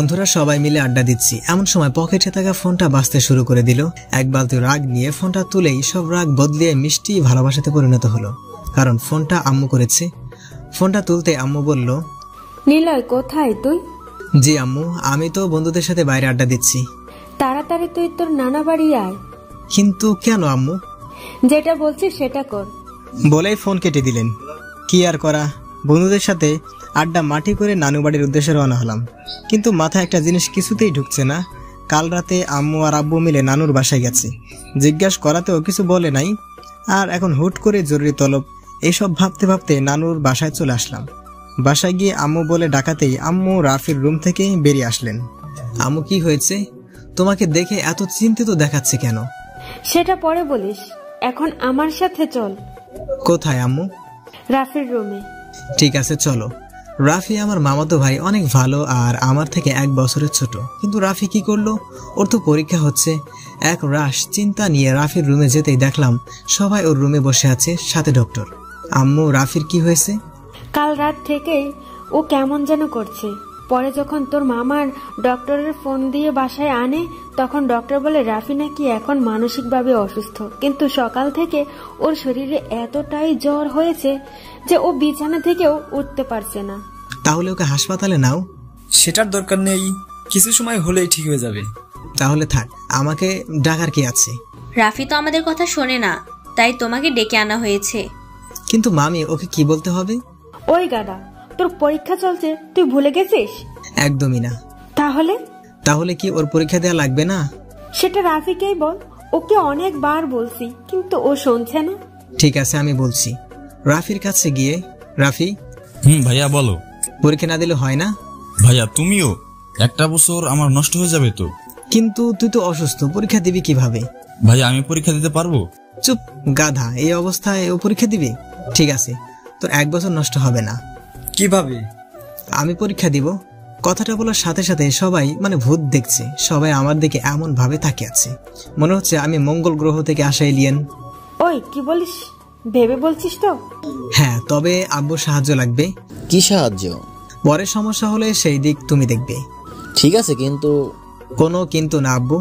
বন্ধুরা সবাই মিলে আড্ডা দিচ্ছি, এমন সময় পকেটে থাকা ফোনটা বাজতে শুরু করে দিল। এক বালতি রাগ নিয়ে ফোনটা তুলেই সব রাগ বদলিয়ে মিষ্টি ভালোবাসাতে পরিণত হলো, কারণ ফোনটা আম্মু করেছে। ফোনটা তুলতে আম্মু বলল, নিলয় কোথায় তুই? জি আম্মু, আমি তো বন্ধুদের সাথে বাইরে আড্ডা দিচ্ছি। তাড়াতাড়ি তুই তোর নানা বাড়ি আয়। কিন্তু কেন আম্মু? যেটা বলছিস সেটা কর। বলেই ফোন কেটে দিলেন। কি আর করা, বন্ধুদের সাথে আড্ডা মাটি করে নানু বাড়ির উদ্দেশ্যে রওনা হলাম। কিন্তু মাথায় একটা জিনিস কিছুতেই ঢুকছে না। কাল রাতে আম্মু আর আব্বু মিলে নানুর বাসায় গেছে, জিজ্ঞাসা করাতেও কিছু বলে নাই, আর এখন হুট করে জরুরি তলব। এইসব ভাবতে ভাবতে নানুর বাসায় চলে আসলাম। বাসায় গিয়ে আম্মু বলে ডাকাতেই আম্মু রাফির রুম থেকে বেরিয়ে আসলেন। আম্মু কি হয়েছে? তোমাকে দেখে এত চিন্তিত দেখাচ্ছে কেন? সেটা পরে বলিস, এখন আমার সাথে চল। কোথায় আম্মু? রাফির রুমে। ঠিক আছে চলো। রাফি আমার মামাতো ভাই, অনেক ভালো আর আমার থেকে 1 বছরের ছোট। কিন্তু রাফি কি করলো? ওর তো পরীক্ষা হচ্ছে। এক রাশ চিন্তা নিয়ে রাফির রুমে যেতেই দেখলাম সবাই ওর রুমে বসে আছে, সাথে ডক্টর। আম্মু, রাফির কি হয়েছে? কাল রাত থেকেই ও কেমন যেন করছে। পরে যখন তোর মামার ডক্টরের ফোন দিয়ে বাসায় আনে, তখন ডক্টর বলে রাফি নাকি এখন মানসিকভাবে অসুস্থ, কিন্তু সকাল থেকে ওর শরীরে এতটাই জ্বর হয়েছে যে ও বিছানা থেকেও উঠতে পারছে না। তাহলে ওকে হাসপাতালে নাও। সেটার দরকার নেই, কিছু সময় হলেই ঠিক হয়ে যাবে। তাহলে থাক, আমাকে ডাকার কি আছে? রাফি তো আমাদের কথা শোনে না, তাই তোমাকে ডেকে আনা হয়েছে। কিন্তু মামি, ওকে কি বলতে হবে? ওই গাদা, তোর পরীক্ষা চলছে, তুই ভুলে গেছিস? একদমই না। তাহলে কি ওর পরীক্ষা দেওয়া লাগবে না? সেটা রাফিকেই বল, ওকে অনেকবার বলছি কিন্তু ও শুনছে না। ঠিক আছে, আমি বলছি। রাফির কাছে গিয়ে, রাফি। ভাইয়া বলো। পরীক্ষা না দিলে হয় না? ভাইয়া তুমিও, 1 বছর আমার নষ্ট হয়ে যাবে তো। কিন্তু তুই তো অসুস্থ, পরীক্ষা দিবি কিভাবে? ভাইয়া আমি পরীক্ষা দিতে পারবো? চুপ গাধা, এই অবস্থায় ও পরীক্ষা দিবে? ঠিক আছে, তোর 1 বছর নষ্ট হবে না। কিভাবে? আমি পরীক্ষা দিব। কথাটা বলার সাথে সাথে সবাই ভূত দেখছে, সবাই আমার দিকে এমন ভাবে তাকিয়ে আছে, মনে হচ্ছে আমি মঙ্গল গ্রহ থেকে আসা এলিয়েন। ওই কি বলিস, ভেবে বলছিস তো? হ্যাঁ, তবে আব্বুর সাহায্য লাগবে। কি সাহায্য? পরে সমস্যা হলে সেই দিক তুমি দেখবে। ঠিক আছে, কিন্তু কোনো কিন্তু না আব্বু।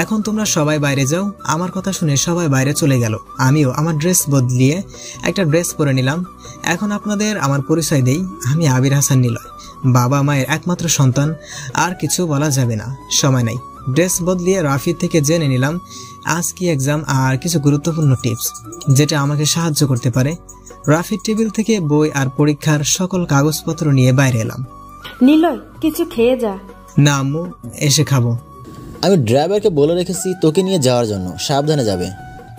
এখন তোমরা সবাই বাইরে যাও। আমার কথা শুনে সবাই বাইরে চলে গেল। আমিও আমার ড্রেস বদলিয়ে একটা ড্রেস পরে নিলাম। এখন আপনাদের আমার পরিচয় দেই, আমি আবির হাসান নিলয়, বাবা মায়ের একমাত্র সন্তান। আর কিছু বলা যাবে না, সময় নাই। ড্রেস বদলিয়ে রাফির থেকে জেনে নিলাম আজ কি এক্সাম আর কিছু গুরুত্বপূর্ণ টিপস যেটা আমাকে সাহায্য করতে পারে। রাফির টেবিল থেকে বই আর পরীক্ষার সকল কাগজপত্র নিয়ে বাইরে এলাম। নিলয়, কিছু খেয়ে যা। না আম্মু, এসে খাবো। আমি ড্রাইভারকে বলে রেখেছি তোকে নিয়ে যাওয়ার জন্য, সাবধানে যাবে।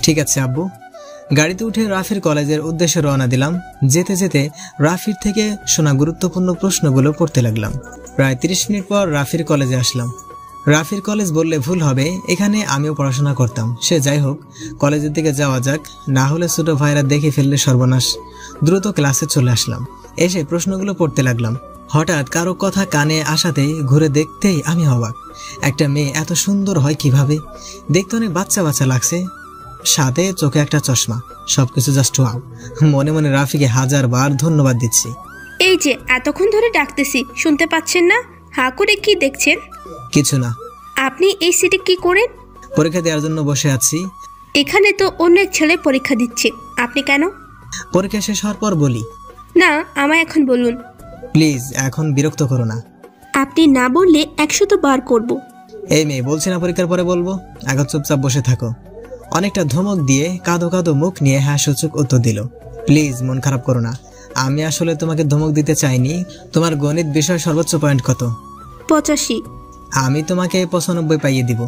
ঠিক আছে আব্বু। গাড়িতে উঠে রাফির কলেজের উদ্দেশ্যে রওনা দিলাম। যেতে যেতে রাফির থেকে শোনা গুরুত্বপূর্ণ প্রশ্নগুলো পড়তে লাগলাম। প্রায় 30 মিনিট পর রাফির কলেজে আসলাম। রাফির কলেজ বললে ভুল হবে, এখানে আমিও পড়াশোনা করতাম। সে যাই হোক, কলেজের দিকে যাওয়া যাক, না হলে ছোট ভাইরা দেখে ফেললে সর্বনাশ। দ্রুত ক্লাসে চলে আসলাম। এসে প্রশ্নগুলো পড়তে লাগলাম। হঠাৎ কারো কথা কানে আসাতেই ঘুরে দেখতেই আমি অবাক। একটা মেয়ে এত সুন্দর হয় কিভাবে? দেখতে অনেক বাচ্চা বাচ্চা লাগছে, সাথে চোখে একটা চশমা, সবকিছু জাস্ট ওয়াও। মনে মনে রাফিকে 1000 বার ধন্যবাদ দিচ্ছি। এই যে এতক্ষণ ধরে ডাকতেছি, শুনতে পাচ্ছেন না? হা করে কি দেখছেন? কিছু না। আপনি এই সিটে কি করেন? পরীক্ষা দেওয়ার জন্য বসে আছি। এখানে তো অন্য এক ছেলে পরীক্ষা দিচ্ছে, আপনি কেন? পরীক্ষা শেষ হওয়ার পর বলি। না, আমায় এখন বলুন। প্লিজ, এখন বিরক্ত করো না। আপনি না বললে 100 বার করব। এই মেয়ে, বলছি না পরীক্ষার পরে বলবো, এখন চুপচাপ বসে থাকো। অনেকটা ধমক দিয়ে কাঁদো কাঁদো মুখ নিয়ে হ্যাঁ সূচক উত্তর দিল। প্লিজ মন খারাপ করো না, আমি আসলে তোমাকে ধমক দিতে চাইনি। তোমার গণিত বিষয় সর্বোচ্চ পয়েন্ট কত? 85। আমি তোমাকে 95 পাইয়ে দিব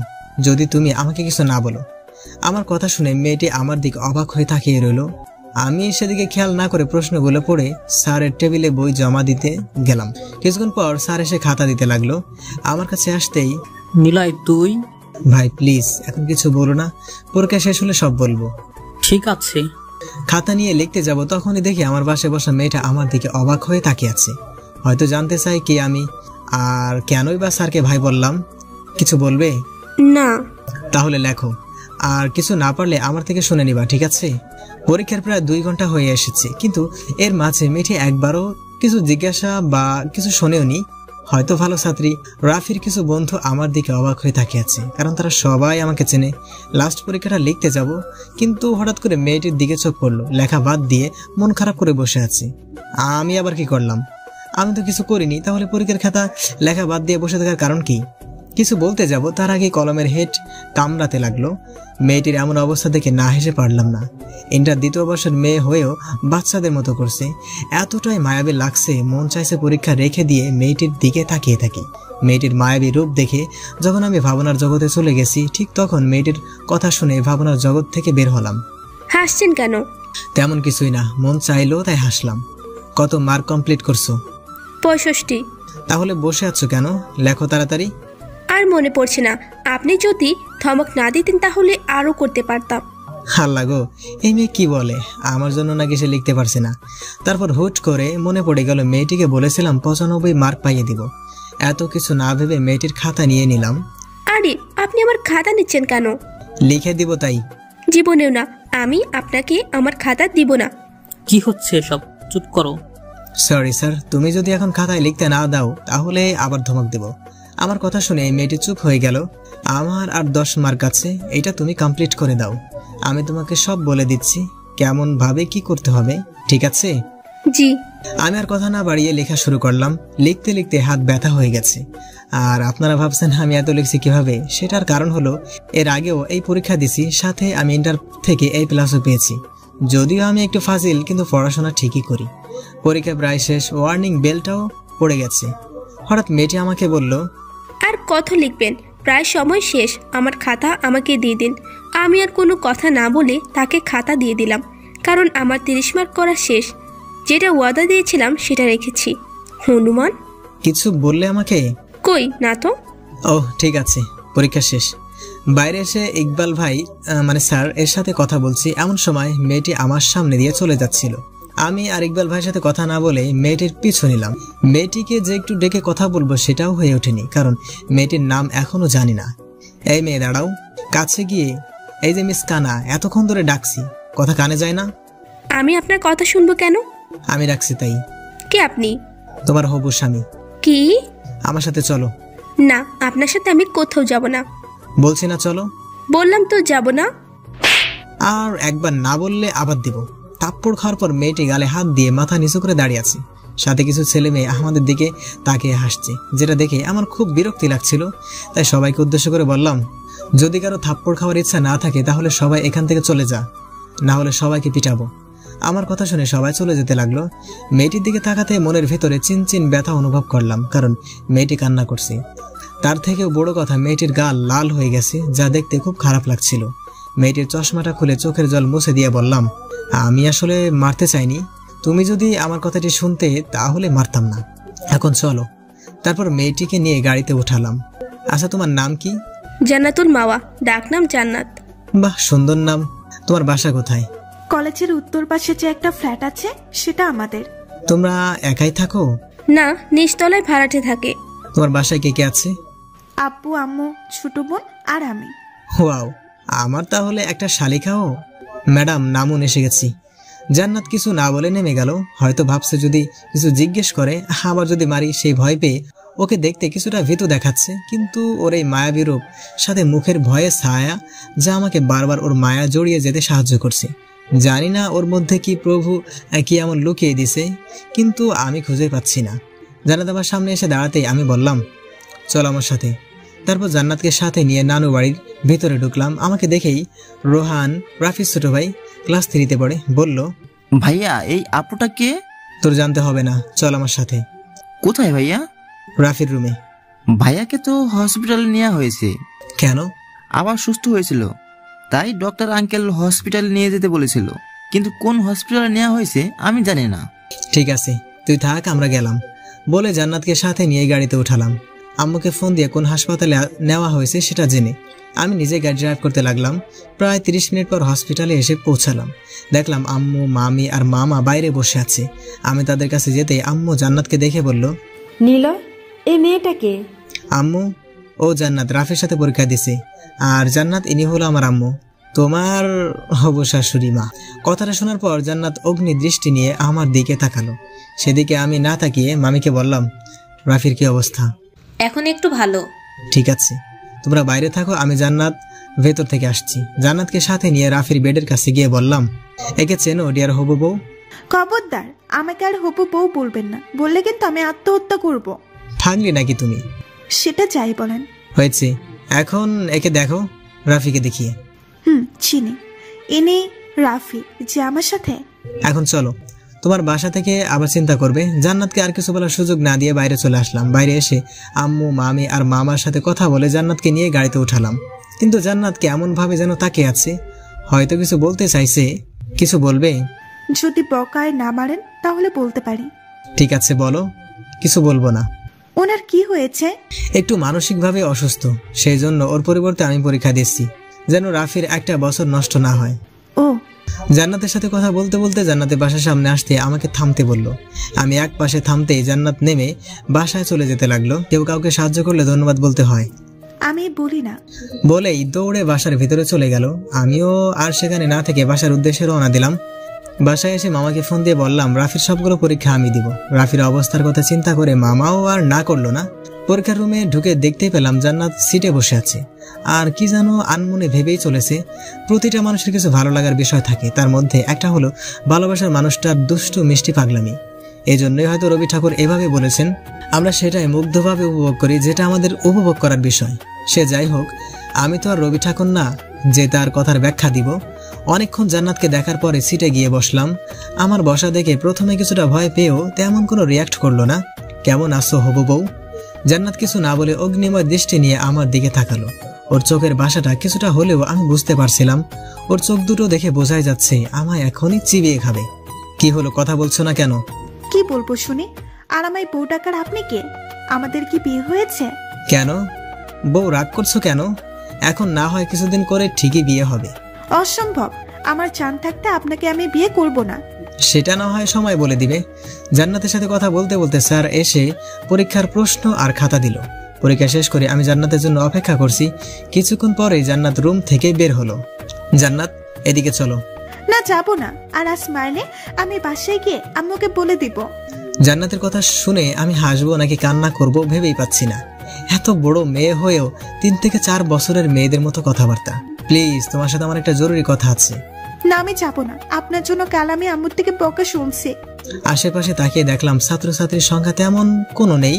যদি তুমি আমাকে কিছু না বলো। আমার কথা শুনে মেয়েটি আমার দিকে অবাক হয়ে তাকিয়ে রইল। আমি সেদিকে খেয়াল না করে প্রশ্নগুলো পড়ে স্যারের টেবিলে বই জমা দিতে গেলাম। কিছুক্ষণ পর স্যার এসে খাতা দিতে লাগলো। আমার কাছে আসতেই, নিলয় তুই? ভাই প্লিজ এখন কিছু বলো না, পরীক্ষা শেষ হলে সব বলবো। ঠিক আছে। খাতা নিয়ে লিখতে যাব, তখনই দেখি আমার পাশে বসা মেয়েটা আমার দিকে অবাক হয়ে তাকিয়ে আছে। হয়তো জানতে চাই কি আমি, আর কেনই বা স্যারকে ভাই বললাম। কিছু বলবে না? তাহলে লেখো, আর কিছু না পারলে আমার থেকে শুনে নিবা, ঠিক আছে? পরীক্ষার প্রায় 2 ঘন্টা হয়ে এসেছে, কিন্তু এর মাঝে মেয়েটি একবারও কিছু জিজ্ঞাসা বা কিছু শোনেওনি। হয়তো ভালো ছাত্রী। রাফির কিছু বন্ধু আমার দিকে অবাক হয়ে তাকিয়ে আছে, কারণ তারা সবাই আমাকে চেনে। লাস্ট পরীক্ষাটা লিখতে যাব, কিন্তু হঠাৎ করে মেয়েটির দিকে চোখ পড়লো। লেখা বাদ দিয়ে মন খারাপ করে বসে আছি। আমি আবার কি করলাম? আমি তো কিছু করিনি, তাহলে পরীক্ষার খাতা লেখা বাদ দিয়ে বসে থাকার কারণ কি? কিছু বলতে যাব, তার আগে কলমের হেড কামড়াতে লাগলো। মেয়েটির এমন অবস্থা দেখে না হেসে পারলাম না। ইন্টার দ্বিতীয় বর্ষের মেয়ে হয়েও বাচ্চাদের মতো করছে। এতটাই মায়াবী লাগছে, মন চাইছে পরীক্ষা রেখে দিয়ে মেয়েটির দিকে তাকিয়ে থাকি। মেয়েটির মায়াবী রূপ দেখে যখন আমি ভাবনার জগতে চলে গেছি, ঠিক তখন মেয়েটির কথা শুনে ভাবনার জগৎ থেকে বের হলাম। হাসছেন কেন? তেমন কিছুই না, মন চাইলো তাই হাসলাম। কত মার্ক কমপ্লিট করছো? 65। তাহলে বসে আছো কেন? লেখো তাড়াতাড়ি। আর মনে পড়ছে না। আপনি যদি ধমক না দিতেন তাহলে আরো করতে পারতাম। হাল্লা গো, এই মেয়ে কি বলে? আমার জন্য নাকি সে লিখতে পারছে না। তারপর হুট করে মনে পড়ে গেল মেয়েটিকে বলেছিলাম 95 মার্ক পাইয়ে দিব। এত কিছু না ভেবে মেয়েটির খাতা নিয়ে নিলাম। আরে আপনি আমার খাতা নিচ্ছেন কেন? লিখে দিব তাই। জীবনেও না, আমি আপনাকে আমার খাতা দিব না। কি হচ্ছে সব? চুপ করো। সরি স্যার, তুমি যদি এখন খাতায় লিখতে না দাও তাহলে আবার ধমক দেব। আমার কথা শুনে মেয়েটি চুপ হয়ে গেল। আমার আর 10 মার্ক আছে, এটা তুমি কমপ্লিট করে দাও। আমি তোমাকে সব বলে দিচ্ছি কেমন ভাবে কি করতে হবে, ঠিক আছে? জি। আমি আর কথা না বাড়িয়ে লেখা শুরু করলাম। লিখতে লিখতে হাত ব্যথা হয়ে গেছে। আর আপনারা ভাবছেন আমি এত লিখছি কিভাবে? সেটার কারণ হলো এর আগেও এই পরীক্ষা দিছি, সাথে আমি ইন্টার থেকে A+ পেয়েছি। যদিও আমি একটু ফাজিল, কিন্তু পড়াশোনা ঠিকই করি। পরীক্ষা প্রায় শেষ, ওয়ার্নিং বেলটাও পড়ে গেছে। হঠাৎ মেয়েটি আমাকে বলল, আর কত লিখবেন? প্রায় সময় শেষ, আমার খাতা আমাকে দিয়ে দিন। আমি আর কোনো কথা না বলে তাকে খাতা দিয়ে দিলাম, কারণ আমার 30 মার্ক করা শেষ। যেটা ওয়াদা দিয়েছিলাম সেটা রেখেছি। হনুমান কিছু বললে আমাকে? কই না তো। ও ঠিক আছে, পরীক্ষা শেষ। বাইরে এসে ইকবাল ভাই মানে স্যার এর সাথে কথা বলছি, এমন সময় মেয়েটি আমার সামনে দিয়ে চলে যাচ্ছিল। আমি আর ইকবাল ভাইয়ের সাথে কথা না বলে মেয়েটির পিছু নিলাম। মেয়েটিকে যে একটু ডেকে কথা বলবো সেটাও হয়ে ওঠেনি, কারণ মেয়েটির নাম এখনো জানি না। এই মেয়ে দাঁড়াও। কাছে গিয়ে, এই যে মিস কানা, এতক্ষণ ধরে ডাকছি, কথা কানে যায় না? আমি আপনার কথা শুনবো কেন? আমি ডাকছি তাই। কে আপনি? তোমার হবু স্বামী। কি? আমার সাথে চলো। না, আপনার সাথে আমি কোথাও যাব না। বলছি না চলো। বললাম তো যাব না। আর একবার না বললে আবার দিব। থাপ্পড় খাওয়ার পর মেয়েটি গালে হাত দিয়ে মাথা নিচু করে দাঁড়িয়ে আছে। সাথে কিছু ছেলে মেয়ে আমাদের দিকে তাকিয়ে হাসছে, যেটা দেখে আমার খুব বিরক্তি লাগছিল। তাই সবাইকে উদ্দেশ্য করে বললাম, যদি কারো থাপ্পড় খাওয়ার ইচ্ছা না থাকে তাহলে সবাই এখান থেকে চলে যা, না হলে সবাইকে পিটাবো। আমার কথা শুনে সবাই চলে যেতে লাগলো। মেয়েটির দিকে তাকাতে মনের ভেতরে চিনচিন ব্যথা অনুভব করলাম, কারণ মেয়েটি কান্না করছে। তার থেকেও বড় কথা, মেয়েটির গাল লাল হয়ে গেছে, যা দেখতে খুব খারাপ লাগছিল। মেয়েটির চশমাটা খুলে চোখের জল মুছে দিয়ে বললাম, আমি আসলে মারতে চাইনি। তুমি যদি আমার কথাটি শুনতে তাহলে মারতাম না। এখন চলো। তারপর মেয়েটিকে নিয়ে গাড়িতে উঠালাম। আচ্ছা, তোমার নাম কি? জান্নাতুল মাওয়া, ডাকনাম জান্নাত। বাহ, সুন্দর নাম। তোমার বাসা কোথায়? কলেজের উত্তর পাশে যে একটা ফ্ল্যাট আছে সেটা আমাদের। তোমরা একাই থাকো? না, নিচতলায় ভাড়াটে থাকে। তোমার বাসায় কে কে আছে? আব্বু, আম্মু, ছোট বোন আর আমি। ওয়াও, আমার তাহলে একটা শালিকাও। ম্যাডাম, নামুন, এসে গেছি। জান্নাত কিছু না বলে নেমে গেল। হয়তো ভাবছে যদি কিছু জিজ্ঞেস করে আবার যদি মারি, সেই ভয় পেয়ে ওকে দেখতে কিছুটা ভীতু দেখাচ্ছে, কিন্তু ওর এই মায়াবী রূপ সাথে মুখের ভয়ে ছায়া, যা আমাকে বারবার ওর মায়া জড়িয়ে যেতে সাহায্য করছে। জানি না ওর মধ্যে কি প্রভু কি এমন লুকিয়ে দিছে, কিন্তু আমি খুঁজে পাচ্ছি না। জান্নাত আমার সামনে এসে দাঁড়াতেই আমি বললাম, চল আমার সাথে। তারপর জান্নাতকে সাথে নিয়ে নানু বাড়ির ভিতরে ঢুকলাম। আমাকে দেখেই রোহান, রাফির ছোট ভাই, ক্লাস 3-তে পড়ে, বলল, ভাইয়া এই আপুটা কে? তোর জানতে হবে না, চল আমার সাথে। কোথায় ভাইয়া? রাফির রুমে। ভাইয়াকে তো হসপিটালে নেওয়া হয়েছে। কেন? আবার সুস্থ হয়েছিল, তাই ডক্টর আঙ্কেল হসপিটালে নিয়ে যেতে বলেছিল, কিন্তু কোন হসপিটালে নেওয়া হয়েছে আমি জানি না। ঠিক আছে, তুই থাক, আমরা গেলাম বলে জান্নাতকে সাথে নিয়ে গাড়িতে উঠালাম। আম্মুকে ফোন দিয়ে কোন হাসপাতালে নেওয়া হয়েছে সেটা জেনে আমি নিজে গাড়ি ড্রাইভ করতে লাগলাম। প্রায় 30 মিনিট পর হসপিটালে এসে পৌঁছালাম। দেখলাম আম্মু, মামি আর মামা বাইরে বসে আছে। আমি তাদের কাছে যেতে আম্মু জান্নাতকে দেখে বলল, নীলয়, এই মেয়েটাকে? আম্মু, ও জান্নাত রাফির সাথে পরীক্ষা দিছে। আর জান্নাত, ইনি হলো আমার আম্মু, তোমার হবু শাশুড়ি মা। কথাটা শোনার পর জান্নাত অগ্নি দৃষ্টি নিয়ে আমার দিকে তাকালো। সেদিকে আমি না তাকিয়ে মামিকে বললাম, রাফির কি অবস্থা? এখন একটু ভালো। ঠিক আছে, তোমরা বাইরে থাকো, আমি জান্নাত ভেতর থেকে আসছি। জান্নাতকে সাথে নিয়ে রাফির বেডের কাছে গিয়ে বললাম, একে চেনো ডিয়ার হবু বউ? খবরদার, আমাকে আর হবু বউ বলবেন না, বললে কিন্তু আমি আত্মহত্যা করব। থাকলি নাকি তুমি? সেটা যাই বলেন। হয়েছে, এখন একে দেখো, রাফিকে দেখিয়ে। চিনি, ইনি রাফি যে আমার সাথে। এখন চলো, তোমার বাসা থেকে আবার চিন্তা করবে। জান্নাতকে আর কিছু বলার সুযোগ না দিয়ে বাইরে চলে আসলাম। বাইরে এসে আম্মু, মামি আর মামার সাথে কথা বলে জান্নাতকে নিয়ে গাড়িতে উঠালাম। কিন্তু জান্নাত কেমন ভাবে যেন তাকিয়ে আছে, হয়তো কিছু বলতে চাইছে। কিছু বলবে? যদি বকায় না মারেন তাহলে বলতে পারি। ঠিক আছে বলো। কিছু বলবো না। ওনার কি হয়েছে? একটু মানসিকভাবে অসুস্থ, সেই জন্য ওর পরিবর্তে আমি পরীক্ষা দিচ্ছি, যেন রাফির একটা বছর নষ্ট না হয়। ও। জান্নাতের সাথে কথা বলতে বলতে জান্নাতের বাসার সামনে আসতে আমাকে থামতে বলল। আমি এক পাশে থামতেই জান্নাত নেমে বাসায় চলে যেতে লাগলো। কেউ কাউকে সাহায্য করলে ধন্যবাদ বলতে হয়, আমি বলি না বলেই দৌড়ে বাসার ভিতরে চলে গেল। আমিও আর সেখানে না থেকে বাসার উদ্দেশ্যে রওনা দিলাম। বাসায় এসে মামাকে ফোন দিয়ে বললাম রাফির সবগুলো পরীক্ষা আমি দিব। রাফির অবস্থার কথা চিন্তা করে মামাও আর না করলো না। পরীক্ষার রুমে ঢুকে দেখতে পেলাম জান্নাত সিটে বসে আছে, আর কি যেন আনমনে ভেবেই চলেছে। প্রতিটা মানুষের কিছু ভালো লাগার বিষয় থাকে, তার মধ্যে একটা হলো ভালোবাসার মানুষটার দুষ্টু মিষ্টি পাগলামি। এই জন্যই হয়তো রবি ঠাকুর এভাবে বলেছেন, আমরা সেটাই মুগ্ধভাবে উপভোগ করি যেটা আমাদের উপভোগ করার বিষয়। সে যাই হোক, আমি তো আর রবি ঠাকুর না যে তার কথার ব্যাখ্যা দিব। অনেকক্ষণ জান্নাতকে দেখার পরে সিটে গিয়ে বসলাম। আমার বসা দেখে প্রথমে কিছুটা ভয় পেয়েও তেমন কোনো রিয়াক্ট করলো না। কেমন আছো হবু বউ? জান্নাত কিছু না বলে অগ্নিময় দৃষ্টি নিয়ে আমার দিকে তাকালো। ওর চোখের ভাষাটা কিছুটা হলেও আমি বুঝতে পারছিলাম। ওর চোখ দুটো দেখে বোঝাই যাচ্ছে আমায় এখনই চিবিয়ে খাবে। কি হলো, কথা বলছো না কেন? কি বলবো শুনি। আর আমায় বউ ডাকার আপনি কে? আমাদের কি বিয়ে হয়েছে? কেন বউ, রাগ করছো কেন? এখন না হয় কিছুদিন করে ঠিকই বিয়ে হবে। অসম্ভব, আমার চান থাকতে আপনাকে আমি বিয়ে করব না। সেটা না হয় সময় বলে দিবে। জান্নাতের সাথে কথা বলতে বলতে স্যার এসে পরীক্ষার প্রশ্ন আর খাতা দিল। পরীক্ষা শেষ করে আমি জান্নাতের জন্য অপেক্ষা করছি। কিছুক্ষণ পরেই জান্নাত রুম থেকে বের হলো। জান্নাত, এদিকে চলো। না, যাব না। আর আজ মারলে আমি বাসায় গিয়ে আম্মুকে বলে দিব। জান্নাতের কথা শুনে আমি হাসবো নাকি কান্না করব ভেবেই পাচ্ছি না। এত বড় মেয়ে হয়েও 3 থেকে 4 বছরের মেয়েদের মতো কথাবার্তা। প্লিজ, তোমার সাথে আমার একটা জরুরি কথা আছে। না, আমি যাব না। আপনার জন্য কাল আমি আম্মুর থেকে বকা শুনছি। আশেপাশে তাকিয়ে দেখলাম ছাত্রছাত্রীর সংখ্যা তেমন কোনো নেই।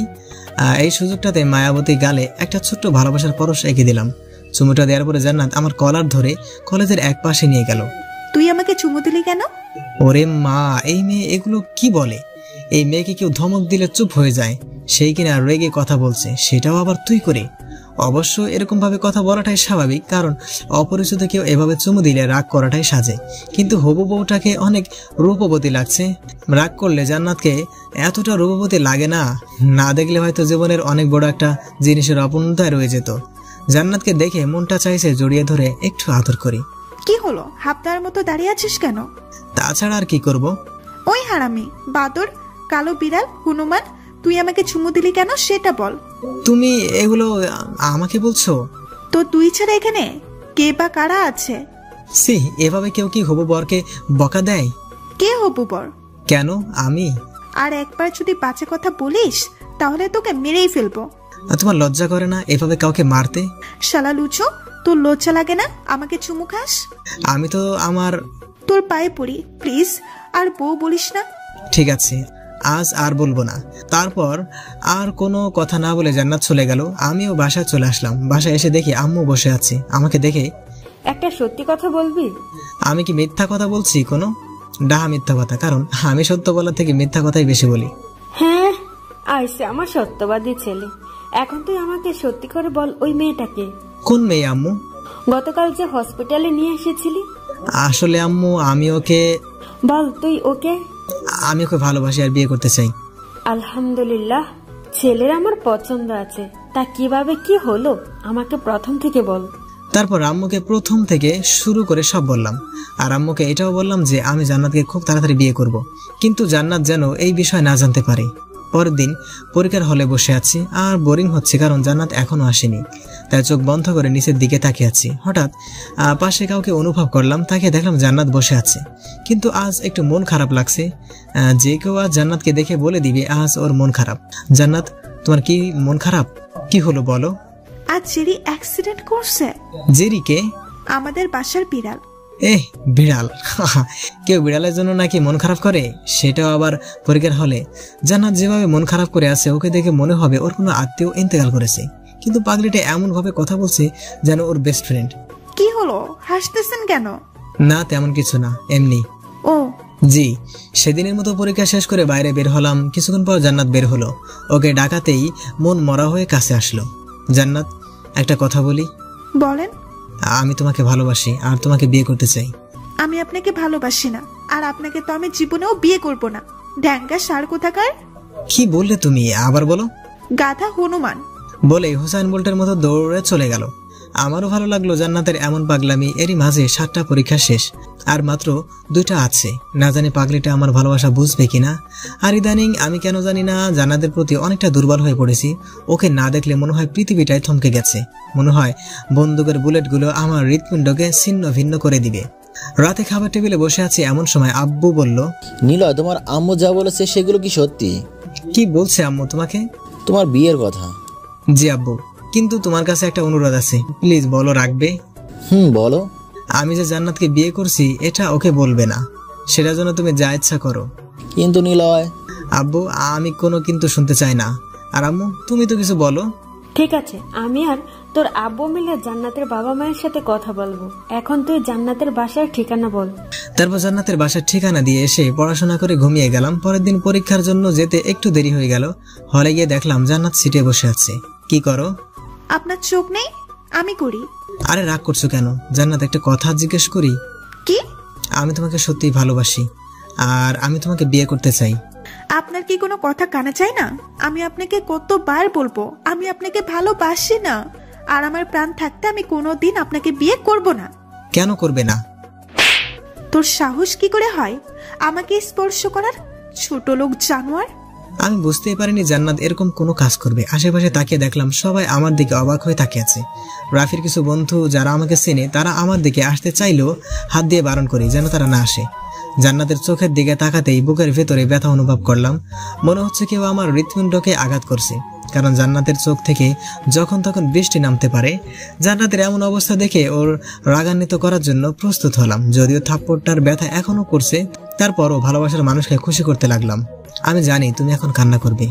এই সুযোগটাতে মায়াবতী গালে একটা ছোট্ট ভালোবাসার পরশ এঁকে দিলাম। চুমুটা দেওয়ার পরে জান্নাত আমার কলার ধরে কলেজের এক পাশে নিয়ে গেল। তুই আমাকে চুমু দিলি কেন? ওরে মা, এই মেয়ে এগুলো কি বলে? এই মেয়েকে কেউ ধমক দিলে চুপ হয়ে যায়, সেই কিনা রেগে কথা বলছে, সেটাও আবার তুই করে। অবশ্য এরকম ভাবে কথা বলাটাই স্বাভাবিক, কারণ অপরিচিত কেউ এভাবে চুমু দিলে রাগ করাটাই সাজে। কিন্তু হবু বউটাকে অনেক রূপবতী লাগছে। রাগ করলে জান্নাতকে এতটা রূপবতী লাগে না। না দেখলে হয়তো জীবনের অনেক বড় একটা জিনিসের অপূর্ণতায় রয়ে যেত। জান্নাতকে দেখে মনটা চাইছে জড়িয়ে ধরে একটু আদর করি। কি হলো, হাফতার মতো দাঁড়িয়ে আছিস কেন? তাছাড়া আর কি করব? ওই হারামি, বাদর, কালো বিড়াল, হনুমান, তুই আমাকে চুমু দিলি কেন সেটা বল। তুমি এগুলো আমাকে বলছো? তো তুই ছাড়া এখানে কে বা কারা আছে? সি, এভাবে কেউ কি হবু বরকে বকা দেয়? কে হবু বর? কেন, আমি? আর একবার যদি বাজে কথা বলিস তাহলে তোকে মেরেই ফেলবো। তোমার লজ্জা করে না এভাবে কাউকে মারতে? শালা লুচো, তোর লজ্জা লাগে না আমাকে চুমু খাস? আমি তো আমার তোর পায়ে পড়ি, প্লিজ আর বউ বলিস না। ঠিক আছে, আজ আর বলবো না। তারপর আর কোনো কথা না বলে জান্নাত চলে গেল। আমিও বাসায় চলে আসলাম। বাসায় এসে দেখি আম্মু বসে আছে। আমাকে দেখে, একটা সত্যি কথা বলবি? আমি কি মিথ্যা কথা বলছি? কোনো ডাহা মিথ্যা কথা, কারণ আমি সত্য বলার থেকে মিথ্যা কথাই বেশি বলি। হ্যাঁ, আইসে আমার সত্যবাদী ছেলে। এখন তুই আমাকে সত্যি করে বল, ওই মেয়েটাকে? কোন মেয়ে আম্মু? গতকাল যে হসপিটালে নিয়ে এসেছিলি। আসলে আম্মু, আমি ওকে। বল, তুই ওকে? আমি ওকে ভালোবাসি আর বিয়ে করতে চাই। আলহামদুলিল্লাহ, ছেলের আমার পছন্দ আছে। তা কিভাবে কি হলো আমাকে প্রথম থেকে বল। তারপর আম্মুকে প্রথম থেকে শুরু করে সব বললাম। আর আম্মুকে এটাও বললাম যে আমি জান্নাতকে খুব তাড়াতাড়ি বিয়ে করব, কিন্তু জান্নাত যেন এই বিষয় না জানতে পারে। পরের দিন পরীক্ষার হলে বসে আছি, আর বোরিং হচ্ছে কারণ জান্নাত এখনো আসেনি। তাই চোখ বন্ধ করে নিচের দিকে তাকিয়ে আছি। হঠাৎ পাশে কাউকে অনুভব করলাম, তাকে দেখলাম জান্নাত বসে আছে। কিন্তু আজ একটু মন খারাপ লাগছে। যে কেউ আজ জান্নাতকে দেখে বলে দিবে আজ ওর মন খারাপ। জান্নাত, তোমার কি মন খারাপ? কি হলো বলো? আজ জেরি অ্যাক্সিডেন্ট করছে। জেরিকে? আমাদের বাসার বিড়াল। বিড়াল? কেউ বিড়ালের জন্য নাকি মন খারাপ করে, সেটাও আবার পরীক্ষার হলে? জান্নাত যেভাবে মন খারাপ করে আছে ওকে দেখে মনে হবে ওর কোনো আত্মীয় ইন্তেকাল করেছে, কিন্তু পাগলিটা এমন ভাবে কথা বলছে যেন ওর বেস্ট ফ্রেন্ড। কি হলো, হাসতেছেন কেন? না তেমন কিছু না, এমনি। ও জি, সেদিনের মতো পরীক্ষা শেষ করে বাইরে বের হলাম। কিছুক্ষণ পর জান্নাত বের হলো। ওকে ডাকাতেই মন মরা হয়ে কাছে আসলো। জান্নাত, একটা কথা বলি। বলেন। আমি তোমাকে ভালোবাসি আর তোমাকে বিয়ে করতে চাই। আমি আপনাকে ভালোবাসি না, আর আপনাকে তো আমি জীবনেও বিয়ে করব না। ড্যাঙ্গা সার কোথাকার। কি বললে তুমি? আবার বলো। গাধা হনুমান। বলে হুসাইন বোল্টের মতো দৌড়ে চলে গেল। আমারও ভালো লাগলো জান্নাতের এমন পাগলামি। এরই মাঝে 7টা পরীক্ষা শেষ, আর মাত্র 2টা আছে। না জানি পাগলিটা আমার ভালোবাসা বুঝবে কিনা। আর ইদানিং আমি কেন জানি না জান্নাতের প্রতি অনেকটা দুর্বল হয়ে পড়েছি। ওকে না দেখলে মনে হয় পৃথিবীটাই থমকে গেছে। মনে হয় বন্দুকের বুলেটগুলো আমার হৃৎপিণ্ডকে ছিন্ন ভিন্ন করে দিবে। রাতে খাবার টেবিলে বসে আছি, এমন সময় আব্বু বলল, নিলয়, তোমার আম্মু যা বলেছে সেগুলো কি সত্যি? কি বলছে আম্মু তোমাকে? তোমার বিয়ের কথা। জি আব্বু, কিন্তু তোমার কাছে একটা অনুরোধ আছে, প্লিজ বলো, রাখবে? বলো। আমি যে জান্নাতকে বিয়ে করছি এটা ওকে বলবে না, সেটা জন্য তুমি যা ইচ্ছা করো। কিন্তু নিলয়। আব্বু, আমি কোনো কিন্তু শুনতে চাই না। আর আম্মু, তুমি তো কিছু বলো। ঠিক আছে, আমি আর তোর আব্বু মিলে জান্নাতের বাবা মায়ের সাথে কথা বলবো। এখন তুই জান্নাতের বাসার ঠিকানা বল। তারপর জান্নাতের বাসার ঠিকানা দিয়ে এসে পড়াশোনা করে ঘুমিয়ে গেলাম। পরের দিন পরীক্ষার জন্য যেতে একটু দেরি হয়ে গেল। হলে গিয়ে দেখলাম জান্নাত সিটে বসে আছে। কি করো? আপনার চোখ নেই? আমি করি। আরে রাগ করছো কেন? জান্নাত, একটা কথা জিজ্ঞেস করি। কি? আমি তোমাকে সত্যিই ভালোবাসি, আর আমি তোমাকে বিয়ে করতে চাই। আপনার কি কোনো কথা কানে চাই না? আমি আপনাকে কতবার বলবো আমি আপনাকে ভালোবাসি না, আর আমার প্রাণ থাকতে আমি কোনোদিন আপনাকে বিয়ে করব না। কেন করবে না? তোর সাহস কি করে হয় আমাকে স্পর্শ করার, ছোট লোক জানোয়ার? আমি বুঝতেই পারিনি জান্নাত এরকম কোনো কাজ করবে। আশেপাশে তাকিয়ে দেখলাম সবাই আমার দিকে অবাক হয়ে তাকিয়ে আছে। রাফির কিছু বন্ধু যারা আমাকে চেনে তারা আমার দিকে আসতে চাইলেও হাত দিয়ে বারণ করি যেন তারা না আসে। জান্নাতের চোখের দিকে তাকাতেই বুকের ভেতরে ব্যথা অনুভব করলাম। মনে হচ্ছে কেউ আমার হৃৎপিণ্ডকে আঘাত করছে, কারণ জান্নাতের চোখ থেকে যখন তখন বৃষ্টি নামতে পারে। জান্নাতের এমন অবস্থা দেখে ওর রাগান্বিত করার জন্য প্রস্তুত হলাম। যদিও থাপ্পড়টার ব্যথা এখনো করছে, তারপরও ভালোবাসার মানুষকে খুশি করতে লাগলাম। আমি জানি তুমি এখন কান্না করবে,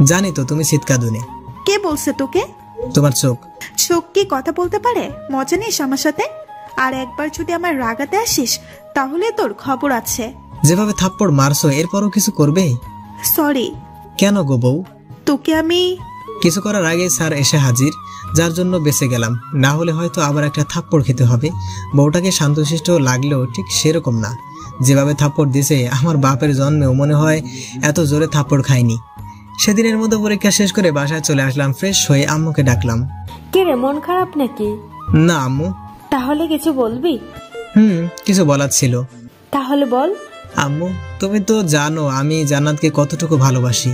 জানি তো তুমি চিৎকাদুনে। কে বলছে তোকে? তোমার চোখ। চোখ কি কথা বলতে পারে? মজা নিস আমার সাথে? আর একবার যদি আমার রাগাতে আসিস তাহলে তোর খবর আছে। যেভাবে থাপ্পড় মারছো এরপরও কিছু করবে? সরি। কেন গো বউ? তোকে আমি কিছু করার আগে স্যার এসে হাজির, যার জন্য বেঁচে গেলাম। না হলে হয়তো আবার একটা থাপ্পড় খেতে হবে। বউটাকে শান্তশিষ্ট লাগলেও ঠিক সেরকম না। যেভাবে থাপ্পড় দিছে আমার বাপের জন্মেও মনে হয় এত জোরে থাপ্পড় খাইনি। সেদিনের মতো পরীক্ষা শেষ করে বাসায় চলে আসলাম। ফ্রেশ হয়ে আম্মুকে ডাকলাম। কে রে, মন খারাপ নাকি? না আম্মু। তাহলে কিছু বলবি? কিছু বলার ছিল। তাহলে বল। আম্মু, তুমি তো জানো আমি জান্নাতকে কতটুকু ভালোবাসি।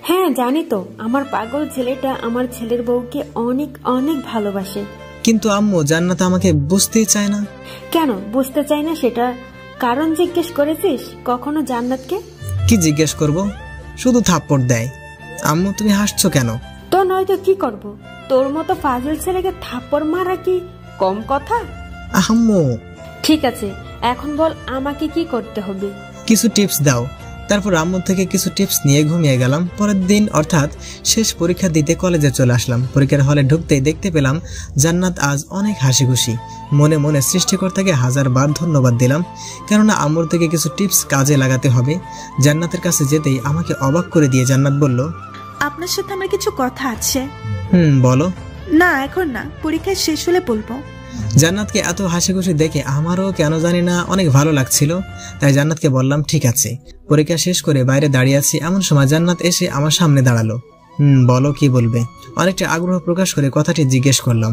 হ্যাঁ জানি তো, আমার পাগল ছেলেটা আমার ছেলের বউকে অনেক অনেক ভালোবাসে। কিন্তু আম্মু, জান্নাত আমাকে বুঝতেই চায় না। কেন বুঝতে চাই না সেটা কারণ জিজ্ঞেস করেছিস কখনো জান্নাতকে? কি জিজ্ঞেস করব? শুধু থাপ্পড় দেয়। আম্মু, তুমি হাসছো কেন? তো নয়তো কি করব? তোর মতো ফাজিল ছেলেকে থাপ্পড় মারা কি কম কথা? আম্মু। ঠিক আছে, এখন বল আমাকে কি করতে হবে? কিছু টিপস দাও। তারপর আম্মু থেকে কিছু টিপস নিয়ে ঘুমিয়ে গেলাম। পরের দিন অর্থাৎ শেষ পরীক্ষা দিতে কলেজে চলে আসলাম। পরীক্ষার হলে ঢুকতেই দেখতে পেলাম জান্নাত আজ অনেক হাসি খুশি। মনে মনে সৃষ্টিকর্তাকে 1000বার ধন্যবাদ দিলাম, কেননা আম্মুর থেকে কিছু টিপস কাজে লাগাতে হবে। জান্নাতের কাছে যেতেই আমাকে অবাক করে দিয়ে জান্নাত বলল, আপনার সাথে আমার কিছু কথা আছে। বলো। না এখন না, পরীক্ষা শেষ হলে বলবো। জান্নাতকে এত হাসি খুশি দেখে আমারও কেন জানি না অনেক ভালো লাগছিল। তাই জান্নাতকে বললাম ঠিক আছে। পরীক্ষা শেষ করে বাইরে দাঁড়িয়ে আছি, এমন সময় জান্নাত এসে আমার সামনে দাঁড়ালো। বলো, কি বলবে? অনেকটা আগ্রহ প্রকাশ করে কথাটি জিজ্ঞেস করলাম।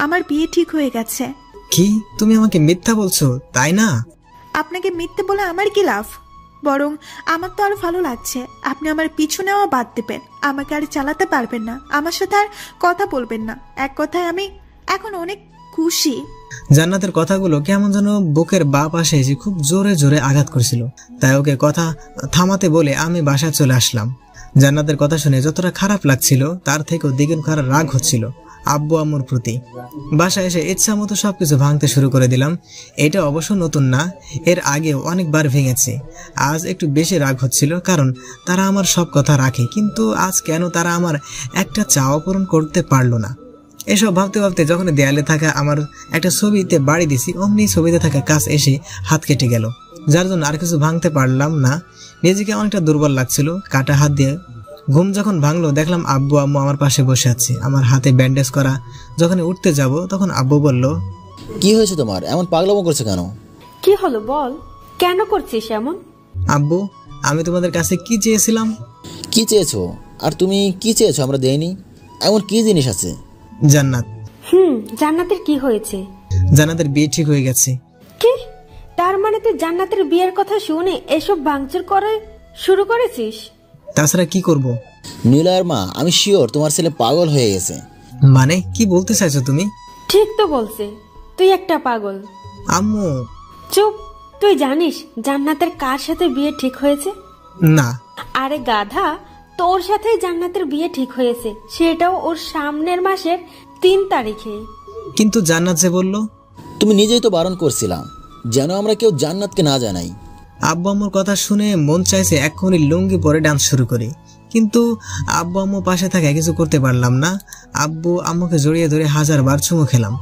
আমার বিয়ে ঠিক হয়ে গেছে। কি? তুমি আমাকে মিথ্যা বলছো, তাই না? আপনাকে মিথ্যে বলে আমার কি লাভ? বরং আমার তো আরো ভালো লাগছে আপনি আমার পিছু নেওয়া বাদ দেবেন, আমাকে আর চালাতে পারবেন না, আমার সাথে আর কথা বলবেন না। এক কথায় আমি এখন অনেক খুশি। জান্নাতের কথাগুলো কেমন যেন বুকের বাঁ পাশে এসে খুব জোরে জোরে আঘাত করছিল। তাই ওকে কথা থামাতে বলে আমি বাসায় চলে আসলাম। জান্নাতের কথা শুনে যতটা খারাপ লাগছিল তার থেকেও দ্বিগুণ খারাপ রাগ হচ্ছিল আব্বু আম্মুর প্রতি। বাসায় এসে ইচ্ছা মতো সবকিছু ভাঙতে শুরু করে দিলাম। এটা অবশ্য নতুন না, এর আগেও অনেকবার ভেঙেছে। আজ একটু বেশি রাগ হচ্ছিল, কারণ তারা আমার সব কথা রাখে, কিন্তু আজ কেন তারা আমার একটা চাওয়া পূরণ করতে পারলো না। এসব ভাবতে ভাবতে যখন দেয়ালে থাকা আমার একটা ছবিতে বাড়ি দিছি, অমনি ছবিতে থাকা কাজ এসে হাত কেটে গেল, যার জন্য আর কিছু ভাঙতে পারলাম না। নিজেকে অনেকটা দুর্বল লাগছিল। কাটা হাত দিয়ে ঘুম যখন ভাঙলো, দেখলাম আব্বু আম্মু আমার পাশে বসে আছে, আমার হাতে ব্যান্ডেজ করা। যখন উঠতে যাব তখন আব্বু বলল, কি হয়েছে তোমার, এমন পাগলামো করছো কেন? কি হলো বল, কেন করছিস এমন? আব্বু, আমি তোমাদের কাছে কি চেয়েছিলাম? কি চেয়েছো? আর তুমি কি চেয়েছো আমরা দেইনি? এমন কি জিনিস আছে? জান্নাত। জান্নাতের কি হয়েছে? জান্নাতের বিয়ে ঠিক হয়ে গেছে। কি? তার মানে তুই জান্নাতের বিয়ের কথা শুনে এসব ভাঙচুর করে শুরু করেছিস? তাছাড়া কি করব? নীলার মা, আমি শিওর তোমার ছেলে পাগল হয়ে গেছে। মানে কি বলতে চাইছো তুমি? ঠিক তো বলছে, তুই একটা পাগল। আম্মু চুপ। তুই জানিস জান্নাতের কার সাথে বিয়ে ঠিক হয়েছে? না। আরে গাধা, তোর সাথে জান্নাতের বিয়ে ঠিক হয়েছে, সেটাও ওর সামনের মাসের 3 তারিখে। কিন্তু জান্নাত যে বলল। তুমি নিজেই তো বারণ করছিলাম যেন আমরা কেউ জান্নাতকে না জানাই। আব্বু আম্মুর কথা শুনে মন চাইছে এক্ষুনি লুঙ্গি পরে ডান্স শুরু করি, কিন্তু আব্বু আম্মু পাশে থাকা কিছু করতে পারলাম না। আব্বু আম্মুকে জড়িয়ে ধরে 1000বার চুমু খেলাম,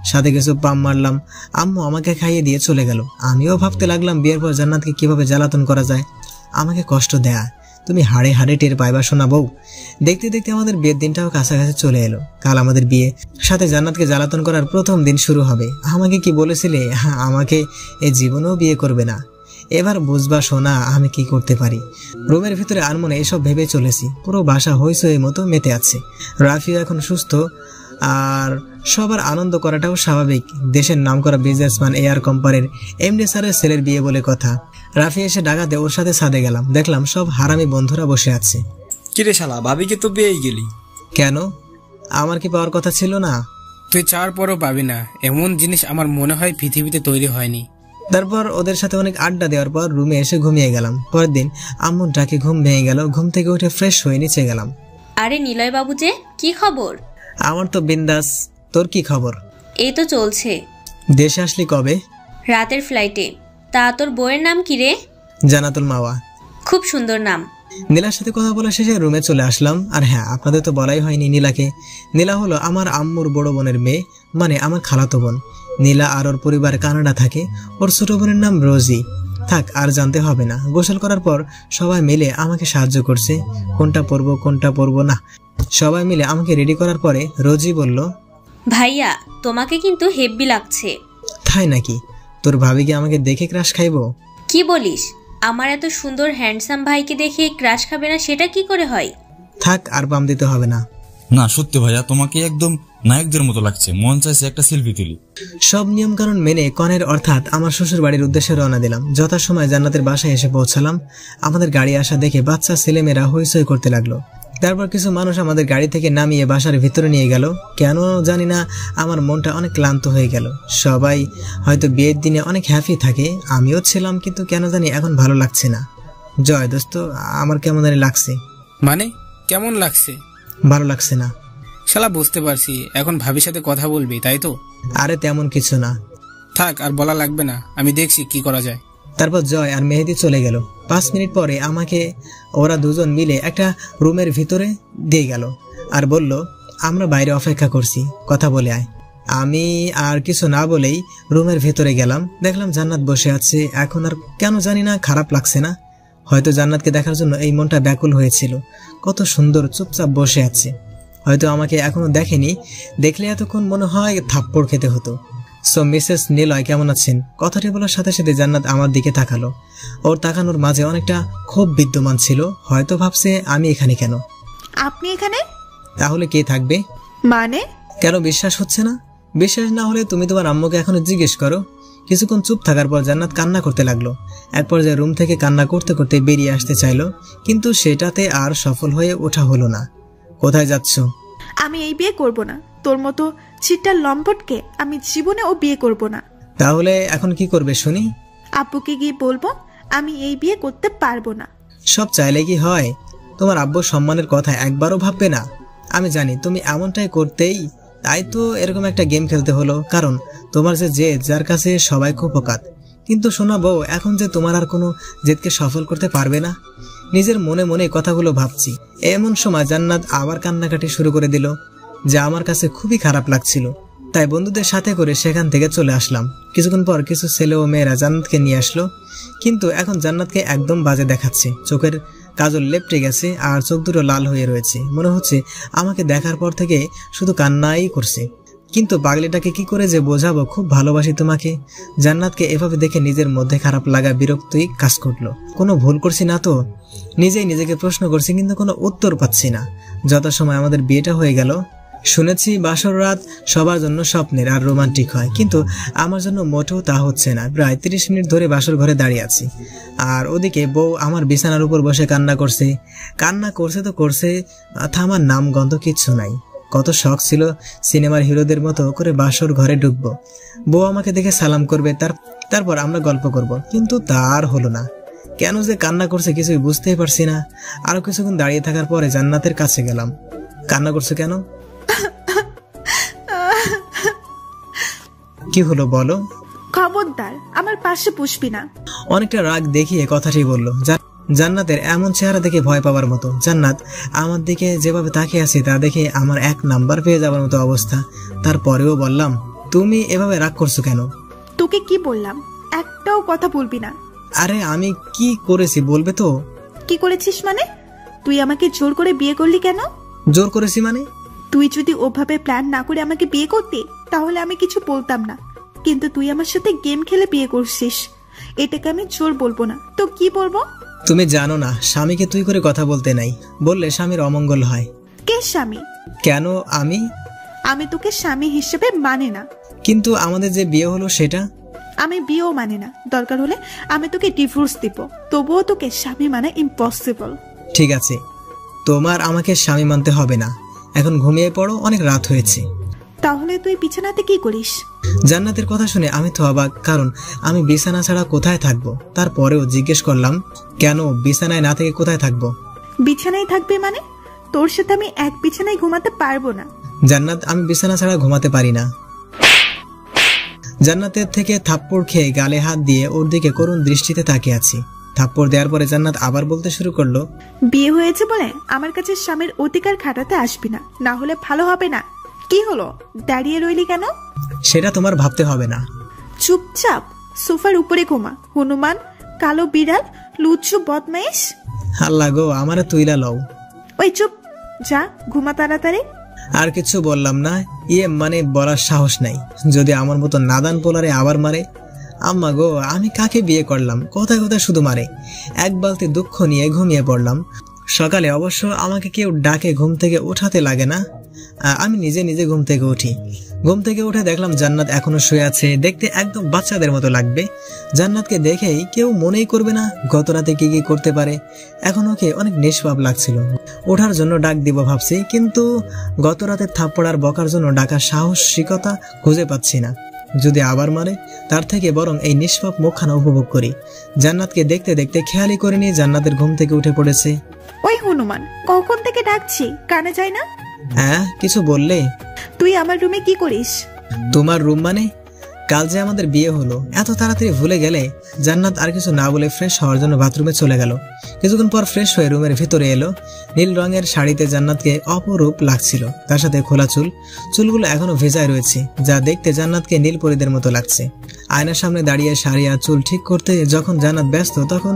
সাথে কিছু পাম মারলাম। আম্মু আমাকে খাইয়ে দিয়ে চলে গেল। আমিও ভাবতে লাগলাম বিয়ের পর জান্নাতকে কিভাবে জ্বালাতন করা যায়, আমাকে কষ্ট দেয়া তুমি হাড়ে হাড়ে টের পাইবা শোনা বউ। দেখতে দেখতে আমাদের বিয়ের দিনটাও কাছাকাছি চলে এলো। কাল আমাদের বিয়ে, সাথে জান্নাতকে জ্বালাতন করার প্রথম দিন শুরু হবে। আমাকে কি বলেছিলে আমাকে এ জীবনেও বিয়ে করবে না? এবার বুঝবা সোনা আমি কি করতে পারি। রুমের ভিতরে আনমনে এসব ভেবে চলেছি। পুরো বাসা হইচই মতো মেতে আছে। রাফিও এখন সুস্থ, আর সবার আনন্দ করাটাও স্বাভাবিক। দেশের নামকরা বিজনেসম্যান এয়ার কোম্পানির এমডি স্যারের ছেলের বিয়ে বলে কথা। রাফি এসে ডাকাতে ওর সাথে ছাদে গেলাম, দেখলাম সব হারামি বন্ধুরা বসে আছে। কিরে শালা, ভাবিকে তো পেয়েই গেলি। কেন, আমার কি পাওয়ার কথা ছিল না? তুই চার পরও পাবি না, এমন জিনিস আমার মনে হয় পৃথিবীতে তৈরি হয়নি। তারপর ওদের সাথে অনেক আড্ডা দেওয়ার পর রুমে এসে ঘুমিয়ে গেলাম। পরের দিন আম্মুর ডাকে ঘুম ভেঙে গেল। ঘুম থেকে উঠে ফ্রেশ হয়ে নিচে গেলাম। আরে নিলয় বাবু যে, কি খবর? আমার তো বিন্দাস, তোর কি খবর? এই তো চলছে। দেশে আসলি কবে? রাতের ফ্লাইটে। তা তোর বউয়ের নাম কি রে? জান্নাতুল মাওয়া। খুব সুন্দর নাম। নীলার সাথে কথা বলা শেষে রুমে চলে আসলাম। আর হ্যাঁ, আপনাদের তো বলাই হয়নি নীলাকে। নীলা হলো আমার আম্মুর বড় বোনের মেয়ে, মানে আমার খালাতো বোন। নীলা আর ওর পরিবার কানাডা থাকে। ওর ছোট বোনের নাম রোজি। থাক, আর জানতে হবে না। গোসল করার পর সবাই মিলে আমাকে সাহায্য করছে, কোনটা পরবো কোনটা পরবো না। সবাই মিলে আমাকে রেডি করার পরে রোজি বলল, ভাইয়া তোমাকে কিন্তু হেব্বি লাগছে। তাই নাকি? তোর ভাবি কি আমাকে দেখে ক্রাশ খাইবো? কি বলিস? আমার এত সুন্দর হ্যান্ডসাম ভাইকে দেখে ক্রাশ খাবে না, সেটা কি করে হয়? থাক, আর পাম দিতে হবে না। না সত্যি ভাইয়া, তোমাকে একদম নায়কদের মতো লাগছে, মন চাইছে একটা সেলফি তুলি। সব নিয়ম কানুন মেনে কনের অর্থাৎ আমার শ্বশুর বাড়ির উদ্দেশ্যে রওনা দিলাম। যথাসময় জান্নাতের বাসায় এসে পৌঁছালাম। আমাদের গাড়ি আসা দেখে বাচ্চা ছেলেমেয়েরা হইচই করতে লাগলো। তারপর কিছু মানুষ আমাদের গাড়ি থেকে নামিয়ে বাসার ভিতরে নিয়ে গেল। কেন জানি না আমার মনটা অনেক ক্লান্ত হয়ে গেল। সবাই হয়তো বিয়ের দিনে অনেক হ্যাপি থাকে, আমিও ছিলাম, কিন্তু কেন জানি এখন ভালো লাগছে না। জয় দোস্ত, আমার কেমন জানি লাগছে। মানে কেমন লাগছে? ভালো লাগছে না। শালা বুঝতে পারছি, এখন ভাবির সাথে কথা বলবি তাই তো? আরে তেমন কিছু না। থাক, আর বলা লাগবে না, আমি দেখছি কি করা যায়। তারপর জয় আর মেহেদি চলে গেল। 5 মিনিট পরে আমাকে ওরা দুজন মিলে একটা রুমের ভিতরে দিয়ে গেল আর বলল, আমরা বাইরে অপেক্ষা করছি, কথা বলে আয়। আমি আর কিছু না বলেই রুমের ভেতরে গেলাম। দেখলাম জান্নাত বসে আছে। এখন আর কেন জানি না খারাপ লাগছে না। হয়তো জান্নাতকে দেখার জন্য এই মনটা ব্যাকুল হয়েছিল। কত সুন্দর চুপচাপ বসে আছে। হয়তো আমাকে এখনো দেখেনি, দেখলে এতক্ষণ মনে হয় থাপ্পড় খেতে হতো। সো মিসেস নিলয় কেমন আছেন? কথাটি বলার সাথে সাথে জান্নাত আমার দিকে তাকালো। ওর তাকানোর মাঝে অনেকটা ক্ষোভ বিদ্যমান ছিল। হয়তো ভাবছে আমি এখানে কেন। আপনি এখানে? তাহলে কে থাকবে? মানে? কেন বিশ্বাস হচ্ছে না? বিশ্বাস না হলে তুমি তোমার আম্মুকে এখনো জিজ্ঞেস করো। কিছুক্ষণ চুপ থাকার পর জান্নাত কান্না করতে লাগলো। এক পর্যায়ে রুম থেকে কান্না করতে করতে বেরিয়ে আসতে চাইলো, কিন্তু সেটাতে আর সফল হয়ে ওঠা হলো না। কোথায় যাচ্ছ? আমি এই বিয়ে করব না। তোর মতো চিট্টার লম্পটকে আমি জীবনেও বিয়ে করব না। তাহলে এখন কি করবে শুনি? আব্বুকে গিয়ে বলবো আমি এই বিয়ে করতে পারবো না। সব চাইলে কি হয়? তোমার আব্বুর সম্মানের কথা একবারও ভাববে না? আমি জানি তুমি এমনটাই করতেই, তাই তো এরকম একটা গেম খেলতে হলো, কারণ তোমার যে জেদ যার কাছে সবাই খুব অকাত। কিন্তু শোনা বউ, এখন যে তোমার আর কোনো জেদকে সফল করতে পারবে না। নিজের মনে মনে কথাগুলো ভাবছি, এমন সময় জান্নাত আবার কান্নাকাটি শুরু করে দিল, যা আমার কাছে খুবই খারাপ লাগছিল। তাই বন্ধুদের সাথে করে সেখান থেকে চলে আসলাম। কিছুক্ষণ পর কিছু ছেলে ও মেয়েরা জান্নাতকে নিয়ে আসলো, কিন্তু এখন জান্নাতকে একদম বাজে দেখাচ্ছে। চোখের কাজল লেপটে গেছে আর চোখ দুটো লাল হয়ে রয়েছে। মনে হচ্ছে আমাকে দেখার পর থেকে শুধু কান্নাই করছে। কিন্তু পাগলিটাকে কি করে যে বোঝাবো, খুব ভালোবাসি তোমাকে। জান্নাতকে এভাবে দেখে নিজের মধ্যে খারাপ লাগা, বিরক্তই কাজ করলো। কোনো ভুল করছি না তো? নিজেই নিজেকে প্রশ্ন করছি, কিন্তু কোনো উত্তর পাচ্ছি না। যথাসময় আমাদের বিয়েটা হয়ে গেল। শুনেছি বাসর রাত সবার জন্য স্বপ্নের আর রোমান্টিক হয়, কিন্তু আমার জন্য মোটেও তা হচ্ছে না। প্রায় 30 মিনিট ধরে বাসর ঘরে দাঁড়িয়ে আছি, আর ওদিকে বউ আমার বিছানার উপর বসে কান্না করছে। কান্না করছে তো করছে, থামার নাম গন্ধ কিচ্ছু নাই। কত শখ ছিল সিনেমার হিরোদের মতো করে বাসর ঘরে ঢুকবো, বউ আমাকে দেখে সালাম করবে, তারপর আমরা গল্প করব, কিন্তু তার হলো না। কেন যে কান্না করছে কিছুই বুঝতেই পারছি না। আরো কিছুক্ষণ দাঁড়িয়ে থাকার পরে জান্নাতের কাছে গেলাম। কান্না করছে কেন? কি হলো বলো? খবরদার আমার পাশে পুষবি না। অনেকটা রাগ দেখিয়ে কথাটি বলল। জান্নাতের এমন চেহারা দেখে ভয় পাওয়ার মতো। জান্নাত আমার দিকে যেভাবে তাকিয়ে আছে তা দেখে আমার 1 নাম্বার পেয়ে যাবার মতো অবস্থা। তারপরেও বললাম, তুমি এভাবে রাগ করছো কেন? তোকে কি বললাম? একটাও কথা বলবি না। আরে আমি কি করেছি বলবে তো? কি করেছিস মানে? তুই আমাকে জোর করে বিয়ে করলি কেন? জোর করেছি মানে? তুই যদি ওভাবে প্ল্যান না করে আমাকে বিয়ে করতি তাহলে আমি কিছু বলতাম না, কিন্তু তুই আমার সাথে গেম খেলে বিয়ে করছিস, এটাকে আমি জোর বলবো না তো কি বলবো? তুমি জানো না স্বামীকে তুই করে কথা বলতে নাই, বললে স্বামীর অমঙ্গল হয়। কে স্বামী? কেন আমি? আমি তোকে স্বামী হিসেবে মানে না। কিন্তু আমাদের যে বিয়ে হলো সেটা? আমি বিয়েও মানে না। দরকার হলে আমি তোকে ডিভোর্স দিব, তবুও তোকে স্বামী মানা ইম্পসিবল। ঠিক আছে, তোমার আমাকে স্বামী মানতে হবে না। এখন ঘুমিয়ে পড়ো, অনেক রাত হয়েছে। তাহলে তুই বিছানাতে কি করিস? জান্নাতের কথা শুনে আমি তো অবাক, কারণ আমি বিছানা ছাড়া কোথায় থাকবো। তারপরেও জিজ্ঞেস করলাম, কেন বিছানায় না থেকে কোথায় থাকবো? বিছানায় থাকবে মানে? তোর সাথে আমি এক বিছানায় ঘুমাতে পারবো না। জান্নাত, আমি বিছানা ছাড়া ঘুমাতে পারি না। জান্নাতের থেকে থাপ্পড় খেয়ে গালে হাত দিয়ে ওর দিকে করুণ দৃষ্টিতে তাকিয়ে আছি। থাপ্পড় দেওয়ার পরে জান্নাত আবার বলতে শুরু করলো, বিয়ে হয়েছে বলে আমার কাছে স্বামীর অধিকার খাটাতে আসবি না, না হলে ভালো হবে না। কি হলো, দাঁড়িয়ে রইলি কেন? সেটা তোমার ভাবতে হবে না। চুপচাপ সোফার উপরে ঘুমা, হনুমান, কালো বিড়াল, লুচ্চু বদমাইশ। আল্লাহ গো, আমারে তুইলা লও। ওই চুপ, যা ঘুমা তাড়াতাড়ি। আর কিছু বললাম না, মানে বলার সাহস নাই। যদি আমার মতো নাদান পোলারে আবার মারে। আম্মা গো, আমি কাকে বিয়ে করলাম? কথায় কথায় শুধু মারে। এক বালতি দুঃখ নিয়ে ঘুমিয়ে পড়লাম। সকালে অবশ্য আমাকে কেউ ডাকে ঘুম থেকে উঠাতে লাগে না, আমি নিজে নিজে ঘুম থেকে উঠি। ঘুম থেকে উঠে দেখলাম জান্নাত এখনো শুয়ে আছে। দেখতে একদম বাচ্চাদের মতো লাগবে। জান্নাতকে দেখেই কেউ মনেই করবে না গত রাতে কি কি করতে পারে। এখন ওকে অনেক নিষ্পাপ লাগছিল। ওঠার জন্য ডাক দিব ভাবছি, কিন্তু গত রাতে থাপ্পড় আর বকার জন্য ডাকার সাহসিকতা খুঁজে পাচ্ছি না। যদি আবার মারে, তার থেকে বরং এই নিষ্পাপ মুখখানা উপভোগ করি। জান্নাতকে দেখতে দেখতে খেয়ালই করিনি জান্নাতের ঘুম থেকে উঠে পড়েছে। ওই হনুমান, কখন থেকে ডাকছি, কানে যায় না? হ্যাঁ, কিছু বললে? তুই আমার রুমে কি করিস? তোমার রুম মানে? কাল যে আমাদের বিয়ে হলো, এত তাড়াতাড়ি ভুলে গেলে? জান্নাত আর কিছু না বলে ফ্রেশ হওয়ার জন্য বাথরুমে চলে গেল। কিছুক্ষণ পর ফ্রেশ হয়ে রুমের ভিতরে এলো। নীল রঙের শাড়িতে জান্নাতকে অপরূপ লাগছিল। তার সাথে খোলা চুলগুলো এখনো ভেজায় রয়েছে, যা দেখতে জান্নাতকে নীল পরীদের মতো লাগছে। আয়নার সামনে দাঁড়িয়ে শাড়ি আর চুল ঠিক করতে যখন জান্নাত ব্যস্ত, তখন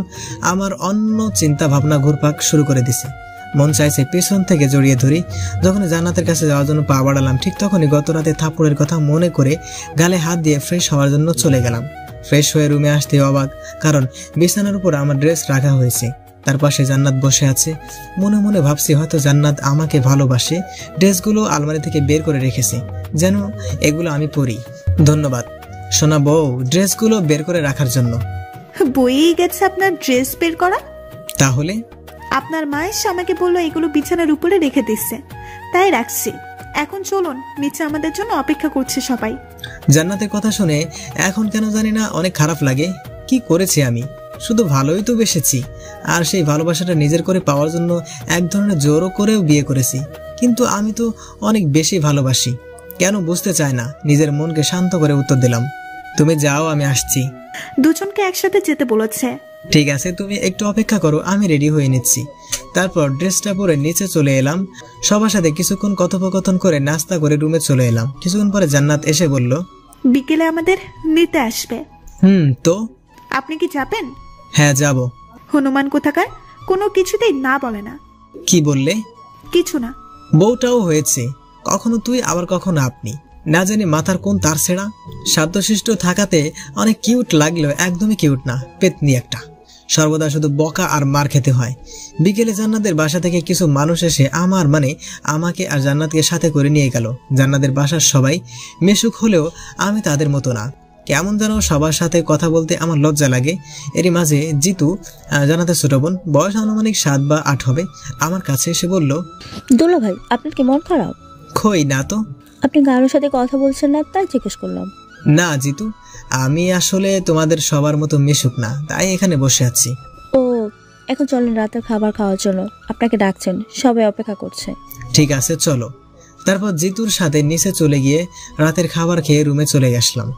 আমার অন্য চিন্তা ভাবনা ঘুরপাক শুরু করে দিছে। মন চাইছে পেছন থেকে জড়িয়ে ধরি। যখন জান্নাতের কাছে যাওয়ার জন্য পা বাড়ালাম, ঠিক তখনই গত রাতে থাপ্পড়ের কথা মনে করে গালে হাত দিয়ে ফ্রেশ হওয়ার জন্য চলে গেলাম। ফ্রেশ হয়ে রুমে আসতে অবাক, কারণ বিছানার উপর আমার ড্রেস রাখা হয়েছে। তার পাশে জান্নাত বসে আছে। মনে মনে ভাবছি হয়তো জান্নাত আমাকে ভালোবাসে, ড্রেসগুলো আলমারি থেকে বের করে রেখেছে, যেন এগুলো আমি পরি। ধন্যবাদ সোনা বউ, ড্রেসগুলো বের করে রাখার জন্য। বইয়েই গেছে আপনার ড্রেস বের করা? তাহলে? আপনার মা এসে আমাকে বললো এগুলো বিছানার উপরে রেখে দিচ্ছে, তাই রাখছি। এখন চলুন, নিচে আমাদের জন্য অপেক্ষা করছে সবাই। জান্নাতের কথা শুনে এখন কেন জানি না অনেক খারাপ লাগে। কি করেছি আমি? শুধু ভালোই তো বেসেছি, আর সেই ভালোবাসাটা নিজের করে পাওয়ার জন্য এক ধরনের জোরও করেও বিয়ে করেছি। কিন্তু আমি তো অনেক বেশি ভালোবাসি, কেন বুঝতে চায় না। নিজের মনকে শান্ত করে উত্তর দিলাম, তুমি যাও, আমি আসছি। দুজনকে একসাথে যেতে বলেছে। ঠিক আছে, তুমি একটু অপেক্ষা করো, আমি রেডি হয়ে নিচ্ছি। তারপর ড্রেসটা পরে নিচে চলে এলাম। সবার সাথে কিছুক্ষণ কথোপকথন করে নাস্তা করে রুমে চলে এলাম। কিছুক্ষণ পরে জান্নাত এসে বলল, বিকেলে আমাদের নিতে আসবে। তো আপনি কি যাবেন? হ্যাঁ, যাব। হনুমান কোথাকার কোনো কিছুতেই না বলে না। কি বললে? কিছু না। বউটাও হয়েছে, কখনো তুই আবার কখনো আপনি, না জানি মাথার কোন তার ছেঁড়া। শান্তশিষ্ট থাকাতে অনেক কিউট লাগলেও একদমই কিউট না, পেতনি একটা। সর্বদা শুধু বকা আর মার খেতে হয়। বিকেলে জান্নাতের বাসা থেকে কিছু মানুষ এসে আমাকে আর জান্নাতকে সাথে করে নিয়ে গেল। জান্নাতের বাসার সবাই মিশুক হলেও আমি তাদের মতো না, কেমন যেন সবার সাথে কথা বলতে আমার লজ্জা লাগে। এরই মাঝে জিতু, জান্নাতের ছোট বোন, বয়স আনুমানিক 7 বা 8 হবে, আমার কাছে এসে বলল, দুলা ভাই, আপনার কি মন খারাপ? কই না তো। আপনি কারোর সাথে কথা বলছেন না, তাই জিজ্ঞেস করলাম। না জিতু, আমি আসলে তোমাদের সবার মতো মিশুক না, তাই এখানে বসে আছি। ও, এখন চলেন রাতের খাবার খাওয়ার জন্য, আপনাকে ডাকছেন, সবাই অপেক্ষা করছে। ঠিক আছে, চলো। তারপর জিতুর সাথে নিচে চলে গিয়ে রাতের খাবার খেয়ে রুমে চলে আসলাম।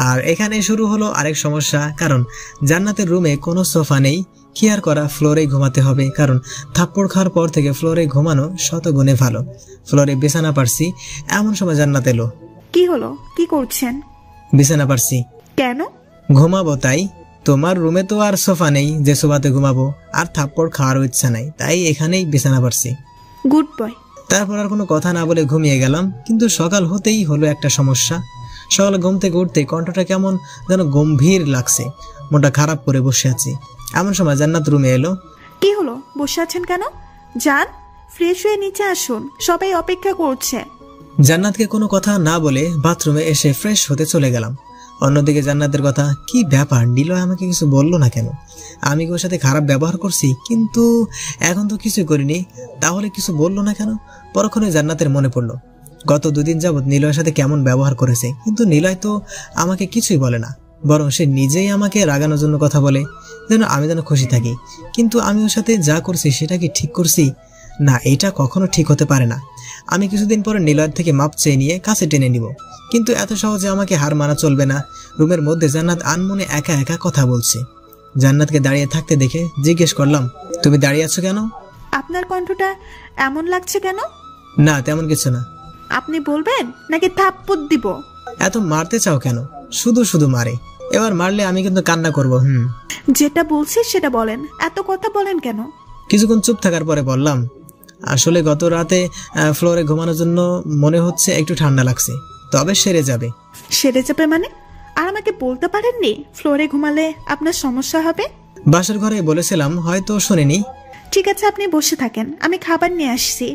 আর এখানে শুরু হলো আরেক সমস্যা, কারণ জান্নাতের রুমে কোনো সোফা নেই। কি আর করা, ফ্লোরে ঘুমাতে হবে, কারণ থাপ্পড় খাওয়ার পর থেকে ফ্লোরে ঘুমানো শতগুণে ভালো। ফ্লোরে বিছানা পারছি, এমন সময় জান্নাত এলো। কি হলো, কি করছেন? বিছানা পারছি। কেন? ঘুমাবো তাই। তোমার রুমে তো আর সোফা নেই যে সোফাতে ঘুমাবো, আর থাপ্পড় খাওয়ারও ইচ্ছা নাই, তাই এখানেই বিছানা পারছি। Good boy. তারপর আর কোনো কথা না বলে ঘুমিয়ে গেলাম। কিন্তু সকাল হতেই হলো একটা সমস্যা। সকালে ঘুম থেকে উঠতে কণ্ঠটা কেমন যেন গম্ভীর লাগছে, মনটা খারাপ করে বসে আছি। এমন সময় জান্নাত রুমে এলো। কি হলো, বসে আছেন কেন? যান, ফ্রেশ হয়ে নিচে আসুন, সবাই অপেক্ষা করছে। জান্নাতকে কোনো কথা না বলে বাথরুমে এসে ফ্রেশ হতে চলে গেলাম। অন্যদিকে জান্নাতের কথা, কি ব্যাপার, নিলয় আমাকে কিছু বললো না কেন? আমি কি ওর সাথে খারাপ ব্যবহার করছি? কিন্তু এখন তো কিছু করিনি, তাহলে কিছু বললো না কেন? পরক্ষণে জান্নাতের মনে পড়লো গত 2 দিন যাবৎ নিলয়ের সাথে কেমন ব্যবহার করেছে, কিন্তু নিলয় তো আমাকে কিছুই বলে না, বরং সে নিজেই আমাকে রাগানোর জন্য কথা বলে, যেন আমি যেন খুশি থাকি। কিন্তু আমি ওর সাথে যা করছি সেটা কি ঠিক করছি? না, এটা কখনো ঠিক হতে পারে না। আমি কিছুদিন পরে নিলয়ের থেকে মাপ চেয়ে নিয়ে কাছে টেনে নিব, কিন্তু এত সহজে আমাকে হার মানা চলবে না। রুমের মধ্যে জান্নাত আনমনে একা একা কথা বলছে। জান্নাতকে দাঁড়িয়ে থাকতে দেখে জিজ্ঞেস করলাম, তুমি দাঁড়িয়ে আছো কেন? আপনার কণ্ঠটা এমন লাগছে কেন? না, তেমন কিছু না। আপনি বলবেন নাকি থাপ্পড় দিব? এত মারতে চাও কেন? শুধু শুধু মারে, এবার মারলে আমি কিন্তু কান্না করব। যেটা বলছি সেটা বলেন, এত কথা বলেন কেন? কিছুক্ষণ চুপ থাকার পরে বললাম, আসলে গত রাতে ফ্লোরে ঘুমানোর জন্য মনে হচ্ছে একটু ঠান্ডা লাগছে, তবে সেরে যাবে। সেরে যাবে মানে? আর আমাকে বলতে পারেননি ফ্লোরে ঘুমালে আপনার সমস্যা হবে? বাসার ঘরে বলেছিলাম, হয়তো শোনেনি। ঠিক আছে, আপনি বসে থাকেন, আমি খাবার নিয়ে আসছি।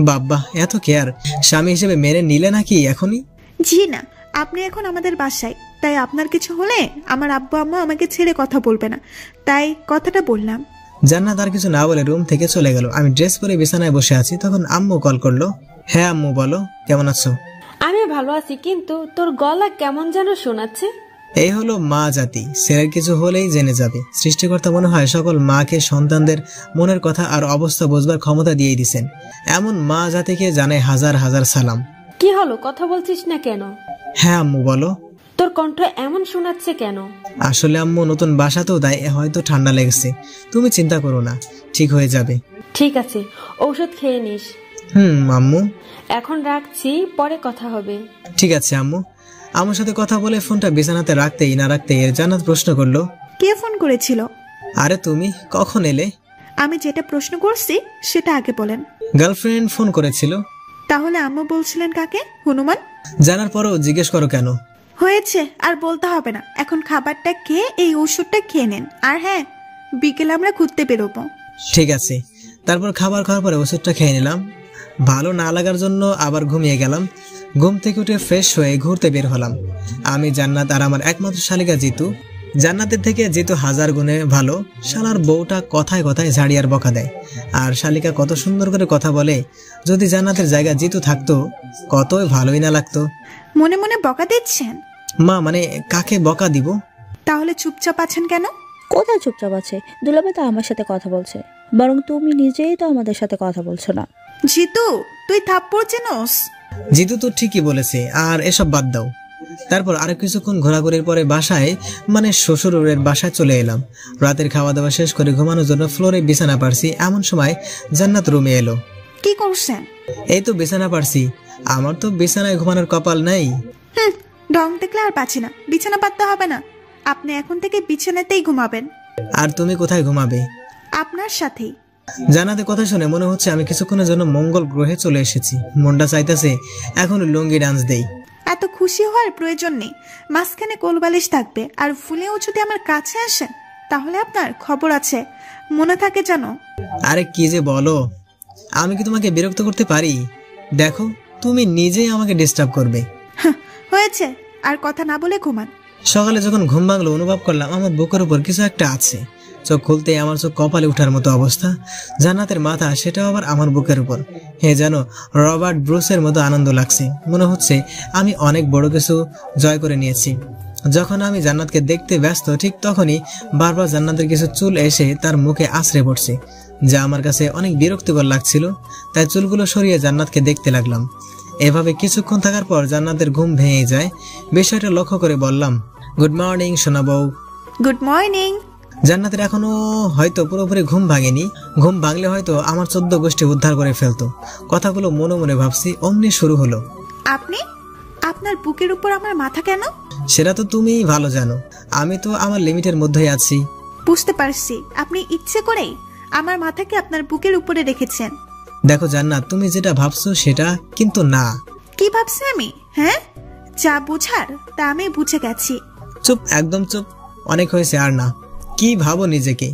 বাবা, এত কেয়ার স্বামী হিসেবে মেনে নিলে নাকি এখনই? জি না, আপনি এখন আমাদের বাসায়, তাই আপনার কিছু হলে আমার আব্বু আম্মু আমাকে ছেড়ে কথা বলবে না, তাই কথাটা বললাম। জান্নাত আর কিছু না বলে রুম থেকে চলে গেল। আমি ড্রেস পরে বিছানায় বসে আছি, তখন আম্মু কল করলো। হ্যাঁ আম্মু, বলো, কেমন আছো? আমি ভালো আছি, কিন্তু তোর গলা কেমন যেন শোনাচ্ছে। এই হলো মা জাতি, ছেলের কিছু হলেই জেনে যাবে। সৃষ্টিকর্তা মনে হয় সকল মাকে সন্তানদের মনের কথা আর অবস্থা বোঝবার ক্ষমতা দিয়ে দিয়েছেন। এমন মা জাতিকে জানাই হাজার হাজার সালাম। কি হলো, কথা বলছিস না কেন? হ্যাঁ আম্মু, বলো। তোর কণ্ঠ এমন শোনাচ্ছে কেন? আসলে আম্মু, নতুন বাসা তো, তাই হয়তো ঠান্ডা লেগেছে। তুমি চিন্তা করো না, ঠিক হয়ে যাবে। ঠিক আছে, ঔষধ খেয়ে নিস। আম্মু, এখন রাখছি, পরে কথা হবে। ঠিক আছে আম্মু। আমার সাথে কথা বলে ফোনটা বিছানাতে রাখতেই না রাখতেই জান্নাত প্রশ্ন করলো, কে ফোন করেছিল? আরে তুমি কখন এলে? আমি যেটা প্রশ্ন করছি সেটা আগে বলেন। গার্লফ্রেন্ড ফোন করেছিল। তাহলে আম্মু বলছিলেন কাকে? হনুমান? জানার পরও জিজ্ঞেস করো কেন? হয়েছে, আর বলতে হবে না। এখন খাবারটা খেয়ে এই ওষুধটা খেয়ে নেন, আর হ্যাঁ, বিকেলে আমরা ঘুরতে বেরোবো। ঠিক আছে। তারপর খাবার খাওয়ার পরে ওষুধটা খেয়ে নিলাম। ভালো না লাগার জন্য আবার ঘুমিয়ে গেলাম। ঘুম থেকে উঠে ফ্রেশ হয়ে ঘুরতে বের হলাম। আমি, জান্নাত আর আমার একমাত্র শালিকা জিতু। জান্নাতের থেকে জিতু 1000 গুণে ভালো। শালার বউটা কথায় কথায় ঝাড়িয়ার বকা দেয়, আর শালিকা কত সুন্দর করে কথা বলে। যদি জান্নাতের জায়গা জিতু থাকতো কতই ভালোই না লাগতো। মনে মনে বকা দিচ্ছেন? মা, মানে কাকে বকা দিব? তাহলে চুপচাপ আছেন কেন? কোথায় চুপচাপ আছে? দুলাভাই তো আমার সাথে কথা বলছে, বরং তুমি নিজেই তো আমাদের সাথে কথা বলছো না। জিতু, তুই থাপ্পড় চেনস? জিতু তো ঠিকই বলেছে, আর এসব বাদ দাও। তারপর আরো কিছুক্ষণ ঘোরাঘুরির পরে বাসায়, মানে শ্বশুরের বাসায় চলে এলাম। রাতের খাওয়া দাওয়া শেষ করে ঘুমানোর জন্য ফ্লোরে বিছানা পারছি, এমন সময় জান্নাত রুমে এলো। কি করছেন? এই তো বিছানা পারছি। আমার তো বিছানায় ঘুমানোর কপাল নাই। ঢং দেখলে আর পাচ্ছি না, বিছানা পাততে হবে না। আপনি এখন থেকে বিছানাতেই ঘুমাবেন। আর তুমি কোথায় ঘুমাবে? আপনার সাথেই। জান্নাতের কথা শুনে মনে হচ্ছে আমি কিছুক্ষণের জন্য মঙ্গল গ্রহে চলে এসেছি। মনটা চাইতেছে এখন লুঙ্গি ডান্স দেই। এত খুশি হওয়ার প্রয়োজন নেই। মাঝখানে কোলবালিশ থাকবে, আর ফুলেও যদি আমার কাছে আসেন তাহলে আপনার খবর আছে, মনে থাকে জানো। আরে কি যে বলো, আমি কি তোমাকে বিরক্ত করতে পারি? দেখো তুমি নিজেই আমাকে ডিস্টার্ব করবে। হয়েছে, আর কথা না বলে ঘুমান। সকালে যখন ঘুম ভাঙলো অনুভব করলাম আমার বুকের উপর কিছু একটা আছে। চোখ খুলতে আমার চোখ কপালে উঠার মতো অবস্থা। জান্নাতের মাথা, সেটাও আবার আমার বুকের উপর। হে যেন রবার্ট ব্রুসের মতো আনন্দ লাগছে। মনে হচ্ছে আমি অনেক বড় কিছু জয় করে নিয়েছি। যখন আমি জান্নাতকে দেখতে ব্যস্ত, ঠিক তখনই বারবার জান্নাতের কিছু চুল এসে তার মুখে আছড়ে পড়ছে, যা আমার কাছে অনেক বিরক্তিকর লাগছিল। তাই চুলগুলো সরিয়ে জান্নাতকে দেখতে লাগলাম। এভাবে কিছুক্ষণ থাকার পর জান্নাতের ঘুম ভেঙে যায়। বিষয়টা লক্ষ্য করে বললাম, গুড মর্নিং সোনা বউ। Good morning. জান্নাতের এখনো হয়তো পুরোপুরি ঘুম ভাঙেনি। ঘুম ভাঙলে হয়তো আমার 14 গোষ্ঠী উদ্ধার করে ফেলতো। কথাগুলো মনে মনে ভাবছি, অমনি শুরু হলো। আপনি, আপনার বুকের উপর আমার মাথা কেন? সেটা তো তুমিই ভালো জানো। আমি তো আমার লিমিটের মধ্যেই আছি। বুঝতে পারছি, আপনি ইচ্ছে করেই আমার মাথাকে আপনার বুকের উপরে রেখেছেন। দেখো জান্নাত, তুমি যেটা ভাবছো সেটা কিন্তু না। কি ভাবছি আমি? হ্যাঁ, যা বোঝার তা আমি বুঝে গেছি। চুপ, একদম চুপ। অনেক হয়েছে, আর না। কি ভাবো নিজেকে?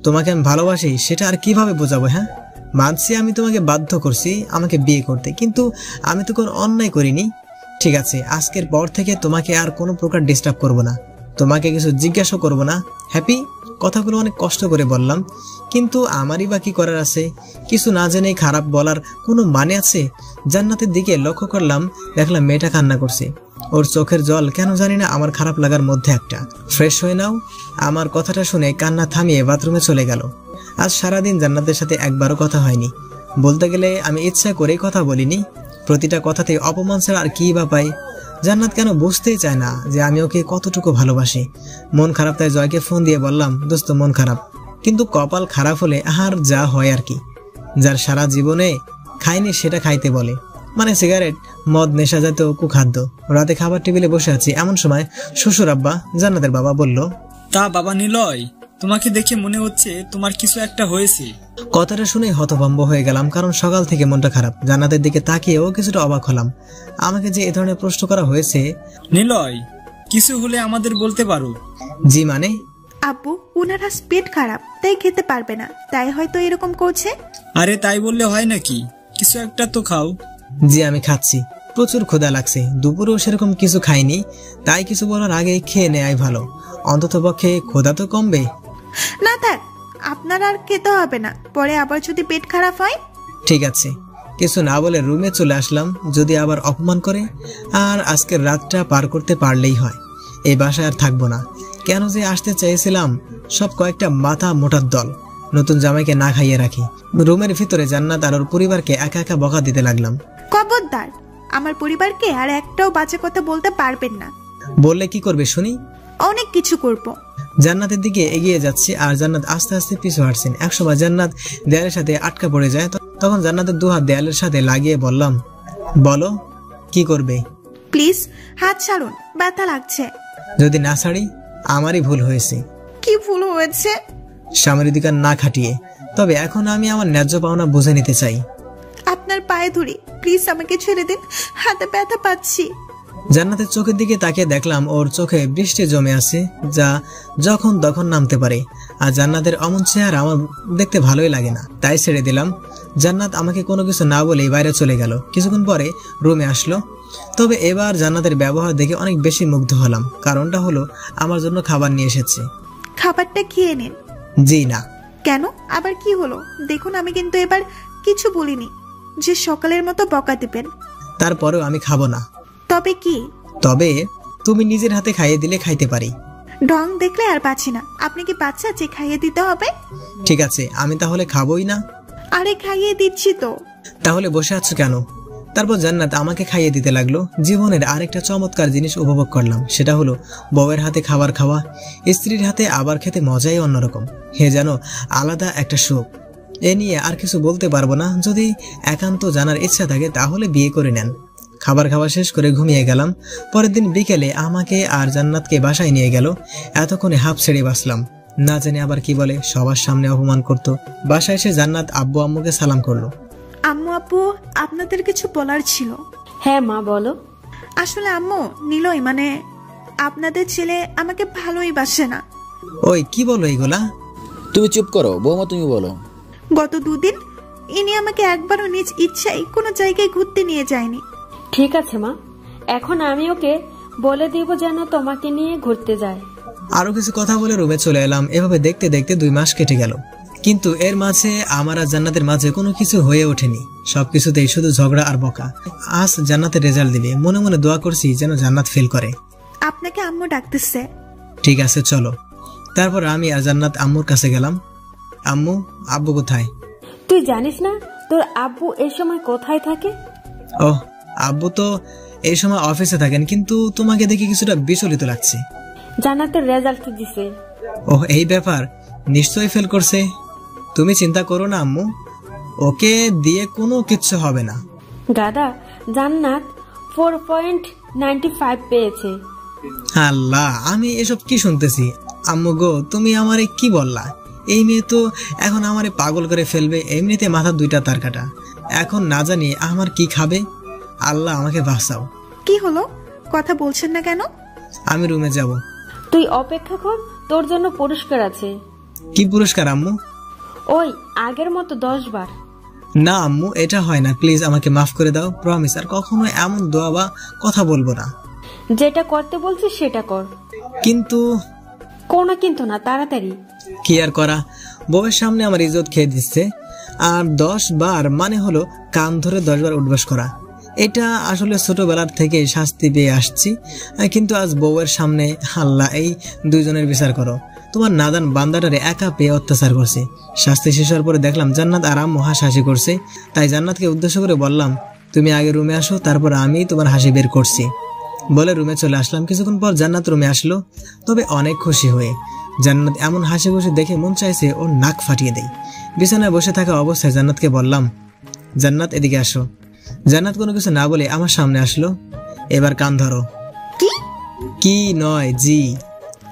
তোমাকে আমি ভালোবাসি সেটা আর কিভাবে বোঝাবো? হ্যাঁ, মানছি আমি তোমাকে বাধ্য করছি আমাকে বিয়ে করতে, কিন্তু আমি তো কোনো অন্যায় করিনি। ঠিক আছে, আজকের পর থেকে তোমাকে আর কোনো প্রকার ডিস্টার্ব করব না, তোমাকে কিছু জিজ্ঞাসা করব না। হ্যাপি? কথাগুলো অনেক কষ্ট করে বললাম, কিন্তু আমারই বা কি করার আছে? কিছু না জেনে খারাপ বলার কোনো মানে আছে? জান্নাতের দিকে লক্ষ্য করলাম, দেখলাম মেয়েটা কান্না করছে। ওর চোখের জল কেন জানি না আমার খারাপ লাগার মধ্যে একটা। ফ্রেশ হয়ে নাও। আমার কথাটা শুনে কান্না থামিয়ে বাথরুমে চলে গেল। আজ সারাদিন জান্নাতের সাথে একবারও কথা হয়নি। বলতে গেলে আমি ইচ্ছা করেই কথা বলিনি। প্রতিটা কথাতে অপমান ছাড়া আর কি বা পাই। জান্নাত কেন বুঝতেই চায় না যে আমি ওকে কতটুকু ভালোবাসি। মন খারাপ, তাই জয়কে ফোন দিয়ে বললাম, দোস্ত মন খারাপ। কিন্তু কপাল খারাপ হলে আর যা হয় আর কি। যার সারা জীবনে খায়নি সেটা খাইতে বলে, মানে সিগারেট, মদ, নেশা জাতীয় কুখাদ্য। রাতে খাবার টেবিলে বসে আছি, এমন সময় শ্বশুর আব্বা, জান্নাতের বাবা, বলল, তা বাবা নিলয়, তোমাকে দেখে মনে হচ্ছে তোমার কিছু একটা হয়েছে। কথাটা শুনে হতভম্ব হয়ে গেলাম, কারণ সকাল থেকে মনটা খারাপ। জান্নাতের দিকে তাকিয়েও কিছুটা অবাক হলাম। আমাকে যে এ ধরনের প্রশ্ন করা হয়েছে। নিলয়, কিছু হলে আমাদের বলতে পারো। জি মানে? আব্বু, উনার আজ পেট খারাপ, তাই খেতে পারবে না, তাই হয়তো এরকম করছে। আরে তাই বললে হয় নাকি? কিছু একটা তো খাও। জি আমি খাচ্ছি, প্রচুর ক্ষুধা লাগছে। দুপুরেও সেরকম কিছু খাইনি, তাই কিছু বলার আগে খেয়ে নেয় ভালো। অন্তত পক্ষে ক্ষুধা তো কমবে। না থাক, আপনার আর খেতে হবে না, পরে আবার যদি পেট খারাপ হয়। ঠিক আছে। কিছু না বলে রুমে চলে আসলাম, যদি আবার অপমান করে। আর আজকের রাতটা পার করতে পারলেই হয়। এই বাসায় আর থাকবো না। কেন যে আসতে চেয়েছিলাম, সব কয়েকটা মাথা মোটার দল। নতুন জামাইকে না খাইয়ে রাখি। রুমের ভিতরে জান্নাত আর ওর পরিবারকে একা একা বকা দিতে লাগলাম। খবরদার, আমার পরিবারকে আর একটাও বাজে কথা বলতে পারবেন না। বললে কি করবে শুনি? অনেক কিছু করব। জান্নাতের দিকে এগিয়ে যাচ্ছি, আর জান্নাত আস্তে আস্তে পিছু হাঁটছেন। একসময় জান্নাত দেয়ালের সাথে আটকা পড়ে যায়। তখন জান্নাতের দুহাত দেয়ালের সাথে লাগিয়ে বললাম, বলো কি করবে? প্লিজ হাত ছাড়ুন, ব্যথা লাগছে। যদি না ছাড়ি? আমারই ভুল হয়েছে। কি ভুল হয়েছে? স্বামীর অধিকার না খাটিয়ে। তবে এখন আমি আমার ন্যায্য পাওনা বুঝে নিতে চাই। আপনার পায়ে ধরি, প্লিজ আমাকে ছেড়ে দিন, হাতে ব্যথা পাচ্ছি। জান্নাতের চোখের দিকে তাকিয়ে দেখলাম ওর চোখে বৃষ্টি জমে আছে, যা যখন তখন নামতে পারে। আর জান্নাতের অমন চেহারা আমার দেখতে ভালোই লাগে না, তাই ছেড়ে দিলাম। জান্নাত আমাকে কোনো কিছু না বলেই বাইরে চলে গেল। কিছুক্ষণ পরে রুমে আসলো। তবে এবার জান্নাতের ব্যবহার দেখে অনেক বেশি মুগ্ধ হলাম। কারণটা হলো আমার জন্য খাবার নিয়ে এসেছে। খাবারটা খেয়ে নিন। জি না। কেন? আবার কি হলো? দেখুন আমি কিন্তু এবার কিছু বলিনি যে সকালের মতো বকা দিবেন। তারপরেও আমি খাবো না। তবে কি? তবে তুমি নিজের হাতে খাইয়ে দিলে খাইতে পারি। ঢং দেখলে আর পাচ্ছি না। আপনি কি বাচ্চা যে খাইয়ে দিতে হবে? ঠিক আছে, আমি তাহলে খাবোই না। আরে খাইয়ে দিচ্ছি তো। তাহলে বসে আছো কেন? তারপর জান্নাত আমাকে খাইয়ে দিতে লাগলো। জীবনের আরেকটা চমৎকার জিনিস উপভোগ করলাম, সেটা হলো বউয়ের হাতে খাবার খাওয়া। স্ত্রীর হাতে আবার খেতে মজাই অন্যরকম। হে যেন আলাদা একটা সুখ। এ নিয়ে আর কিছু বলতে পারবো না। যদি একান্ত জানার ইচ্ছা থাকে তাহলে বিয়ে করে নেন। খাবার খাওয়া শেষ করে ঘুমিয়ে গেলাম। পরের দিন বিকেলে আমাকে আর জান্নাতকে বাসায় নিয়ে গেল। এতক্ষণে হাফ ছেড়ে বাঁচলাম, না জানি আবার কি বলে, সবার সামনে অপমান করতো। বাসায় এসে জান্নাত আব্বু আম্মুকে সালাম করলো। আম্মু আপু, আপনাদের কিছু বলার ছিল। হ্যাঁ মা, বলো। আসলে আম্মু, নিলয় মানে আপনাদের ছেলে আমাকে ভালোই বাসে না। ওই কি বলো এগুলা? তুমি চুপ করো বৌমা, তুমি বলো। গত দুদিন ইনি আমাকে একবারও নিজ ইচ্ছায় কোনো জায়গায় ঘুরতে নিয়ে যায়নি। ঠিক আছে মা, এখন আমি ওকে বলে দিব যেন তোমাকে নিয়ে ঘুরতে যায়। আরো কিছু কথা বলে রুমে চলে এলাম। এভাবে দেখতে দেখতে 2 মাস কেটে গেল, কিন্তু এর মাঝে আমার আর জান্নাতের মাঝে কোনো কিছু হয়ে ওঠেনি। সবকিছুতেই শুধু ঝগড়া আর বকা। আজ জান্নাতের রেজাল্ট দিবে, মনে মনে দোয়া করছি যেন জান্নাত ফেল করে। আপনাকে আম্মু ডাকতেছে। ঠিক আছে চলো। তারপর আমি আর জান্নাত আম্মুর কাছে গেলাম। আম্মু, আব্বু কোথায়? তুই জানিস না তোর আব্বু এই সময় কোথায় থাকে? ওহ, আব্বু তো এই সময় অফিসে থাকেন, কিন্তু তোমাকে দেখে কিছুটা বিচলিত লাগছে। জান্নাতের রেজাল্ট দিছে। ওহ, এই ব্যাপার, নিশ্চয়ই ফেল করছে। তুমি চিন্তা করো না আম্মু, ওকে দিয়ে কোনো কিচ্ছু হবে না। দাদা, জান্নাত 4.95 পেয়েছে। আল্লাহ, আমি এসব কি শুনতেছি? আম্মু গো, তুমি আমারে কি বললা? এই মেয়ে তো এখন আমারে পাগল করে ফেলবে। এমনিতে মাথা 2টা তার কাটা, এখন না জানি আমার কি খাবে। আল্লাহ আমাকে বাঁচাও। কি হলো, কথা বলছেন না কেন? আমি রুমে যাব। তুই অপেক্ষা কর, তোর জন্য পুরস্কার আছে। কি পুরস্কার আম্মু? ওই আগের মতো 10 বার। না আম্মু, এটা হয় না, প্লিজ আমাকে মাফ করে দাও। প্রমিস, আর কখনো এমন দোয়া বা কথা বলবো না। যেটা করতে বলছিস সেটা কর। কিন্তু কোনো কিন্তু না, তাড়াতাড়ি। কি আর করা, বউয়ের সামনে আমার ইজ্জত খেয়ে দিচ্ছে। আর 10 বার মানে হলো কান ধরে 10 বার উঠবাস করা। এটা আসলে ছোটবেলার থেকে শাস্তি পেয়ে আসছি, কিন্তু আজ বউয়ের সামনে। আল্লাহ, এই 2 জনের বিচার করো। তোমার নাদান বান্দাটারে একা পেয়ে অত্যাচার করছে। শাস্তি শেষ হওয়ার পরে দেখলাম জান্নাত আর আম্মু হাসাহাসি করছে। তাই জান্নাতকে উদ্দেশ্য করে বললাম, তুমি আগে রুমে আসো, তারপর আমি তোমার হাসি বের করছি। বলে রুমে চলে আসলাম। কিছুক্ষণ পর জান্নাত রুমে আসলো, তবে অনেক খুশি হয়ে। জান্নাত এমন হাসি খুশি দেখে মন চাইছে ওর নাক ফাটিয়ে দেয়। বিছানায় বসে থাকা অবস্থায় জান্নাতকে বললাম, জান্নাত এদিকে আসো। জান্নাত কোনো কিছু না বলে আমার সামনে আসলো। এবার কান ধরো। কি? কি নয়, জি।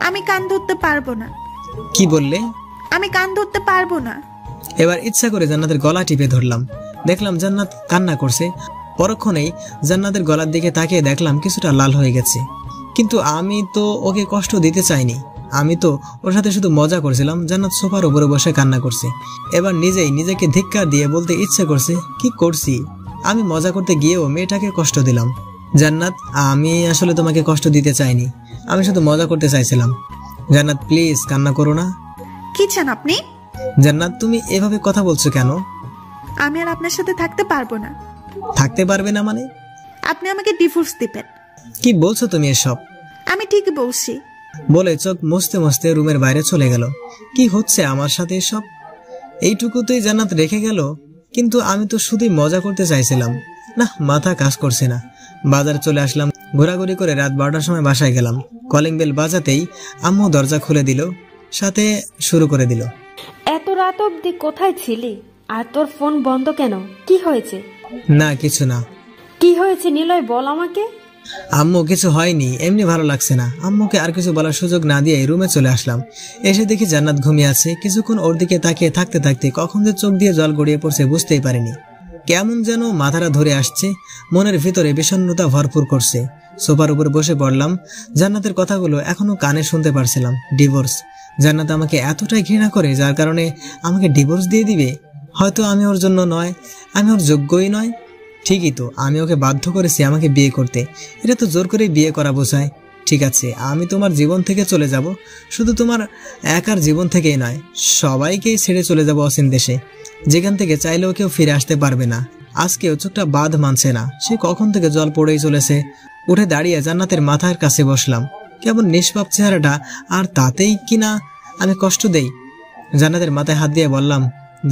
আমি কান ধরতে পারবো না। কি বললে? আমি কান ধরতে পারবো না। এবার ইচ্ছা করে জান্নাতের গলা টিপে ধরলাম। দেখলাম জান্নাত কান্না করছে। পরক্ষণেই জান্নাতের গলার দিকে তাকিয়ে দেখলাম কিছুটা লাল হয়ে গেছে। কিন্তু আমি তো ওকে কষ্ট দিতে চাইনি, আমি তো ওর সাথে শুধু মজা করছিলাম। জান্নাত সোফার উপরে বসে কান্না করছে। এবার নিজেই নিজেকে ধিক্কার দিয়ে বলতে ইচ্ছে করছে, কি করছি আমি? মজা করতে গিয়েও মেয়েটাকে কষ্ট দিলাম। জান্নাত, আমি আসলে তোমাকে কষ্ট দিতে চাইনি, আমি শুধু মজা করতে চাইছিলাম। জান্নাত প্লিজ কান্না করো না। কি চান আপনি? জান্নাত, তুমি এভাবে কথা বলছো কেন? আমি আর আপনার সাথে থাকতে পারবো না। থাকতে পারবে না মানে? আপনি আমাকে ডিভোর্স দিবেন। কি বলছো তুমি এসব? আমি ঠিকই বলছি। বলে চোখ মুছতে মুছতে রুমের বাইরে চলে গেল। কি হচ্ছে আমার সাথে এসব? এইটুকুতেই জান্নাত রেখে গেল, কিন্তু আমি তো শুধুই মজা করতে চাইছিলাম। না, মাথা কাজ করছে না। বাজারে চলে আসলাম। ঘোরাঘুরি করে রাত 12টার সময় বাসায় গেলাম। কলিং বেল বাজাতেই আম্মু দরজা খুলে দিল, সাথে শুরু করে দিল, এত রাত অবধি কোথায় ছিলি? আর তোর ফোন বন্ধ কেন? কি হয়েছে? না কিছু না। কি হয়েছে নিলয়, বল আমাকে। আম্মু, কিছু হয়নি, এমনি ভালো লাগছে না। আম্মুকে আর কিছু বলার সুযোগ না দিয়ে রুমে চলে আসলাম। এসে দেখি জান্নাত ঘুমিয়ে আছে। কিছুক্ষণ ওর দিকে তাকিয়ে থাকতে থাকতে কখন যে চোখ দিয়ে জল গড়িয়ে পড়ছে বুঝতেই পারিনি। কেমন যেন মাথাটা ধরে আসছে, মনের ভিতরে বিষণ্ণতা ভরপুর করছে। সোফার উপর বসে পড়লাম। জান্নাতের কথাগুলো এখনো কানে শুনতে পারছিলাম। ডিভোর্স। জান্নাত আমাকে এতটাই ঘৃণা করে যার কারণে আমাকে ডিভোর্স দিয়ে দিবে। হয়তো আমি ওর জন্য নয়, আমি ওর যোগ্যই নয়। ঠিকই তো, আমি ওকে বাধ্য করেছি আমাকে বিয়ে করতে। এটা তো জোর করে বিয়ে করা বোঝায়। ঠিক আছে, আমি তোমার জীবন থেকে চলে যাব। শুধু তোমার একার জীবন থেকেই নয়, সবাইকেই ছেড়ে চলে যাব অসীম দেশে, যেখান থেকে চাইলেও কেউ ফিরে আসতে পারবে না। আজকেও চোখটা বাঁধ মানছে না। সে কখন থেকে জল পড়েই চলেছে। উঠে দাঁড়িয়ে জান্নাতের মাথার কাছে বসলাম। কেমন নিষ্পাপ চেহারাটা, আর তাতেই কিনা আমি কষ্ট দেই। জান্নাতের মাথায় হাত দিয়ে বললাম,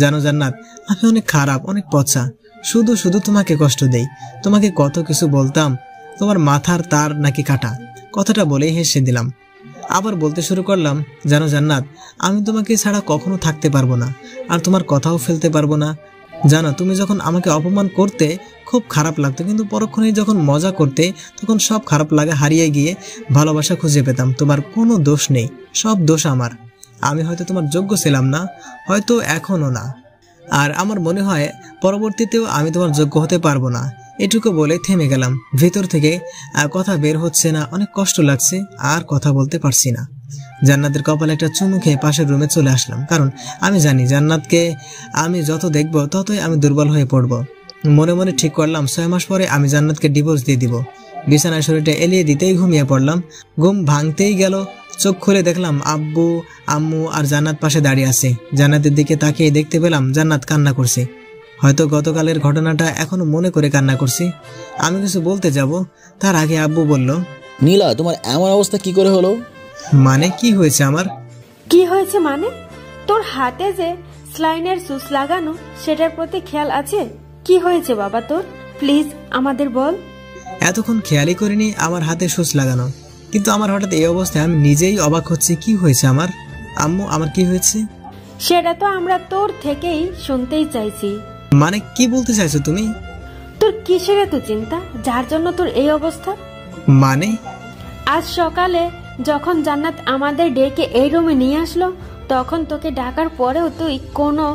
জানো জান্নাত, আমি অনেক খারাপ, অনেক পচা, শুধু শুধু তোমাকে কষ্ট দেই। তোমাকে কত কিছু বলতাম, তোমার মাথার তার নাকি কাটা, কথাটা বলেই হেসে দিলাম। আবার বলতে শুরু করলাম, জানো জান্নাত, আমি তোমাকে ছাড়া কখনো থাকতে পারবো না, আর তোমার কথাও ফেলতে পারবো না। জানো, তুমি যখন আমাকে অপমান করতে খুব খারাপ লাগতো, কিন্তু পরক্ষণেই যখন মজা করতে তখন সব খারাপ লাগা হারিয়ে গিয়ে ভালোবাসা খুঁজে পেতাম। তোমার কোনো দোষ নেই, সব দোষ আমার। আমি হয়তো তোমার যোগ্য ছিলাম না, হয়তো এখনো না, আর আমার মনে হয় পরবর্তীতেও আমি তোমার যোগ্য হতে পারবো না। এটুকু বলে থেমে গেলাম। ভেতর থেকে কথা বের হচ্ছে না, অনেক কষ্ট লাগছে, আর কথা বলতে পারছি না। জান্নাতের কপালে একটা চুমু খেয়ে পাশের রুমে চলে আসলাম, কারণ আমি জানি জান্নাতকে আমি যত দেখব ততই আমি দুর্বল হয়ে পড়ব। মনে মনে ঠিক করলাম 6 মাস পরে আমি জান্নাতকে ডিভোর্স দিয়ে দিব। বিছানায় শরীরটা এলিয়ে দিতেই ঘুমিয়ে পড়লাম। ঘুম ভাঙতেই গেল, চোখ খুলে দেখলাম আব্বু, আম্মু আর জান্নাত পাশে দাঁড়িয়ে আছে। জান্নাতের দিকে তাকিয়ে দেখতে পেলাম জান্নাত কান্না করছে। হয়তো গতকালের ঘটনাটা এখনো মনে করে কান্না করছি। আমি কিছু বলতে যাব, তার আগে আব্বু বলল, নীলা, তোমার এমন অবস্থা কি করে হলো? মানে কি হয়েছে আমার? কি হয়েছে মানে? তোর হাতে যে স্লাইনের সুস লাগানো, সেটার প্রতি খেয়াল আছে? কি হয়েছে বাবা তোর? প্লিজ আমাদের বল। এতক্ষণ খেয়ালই করিনি আমার হাতে সুচ লাগানো, কিন্তু আমার হঠাৎ এই অবস্থায় আমি নিজেই অবাক হচ্ছি। কি হয়েছে আমার? আম্মু, আমার কি হয়েছে? সেটা তো আমরা তোর থেকেই শুনতেই চাইছি। মানে কি বলতে চাইছো তুমি? তোর কিসের এত চিন্তা, যার জন্য তোর এই অবস্থা? মানে আজ সকালে যখন জান্নাত আমাদের ডেকে এই রুমে নিয়ে আসলো, তখন তোকে ডাকার পরেও তুই কোনো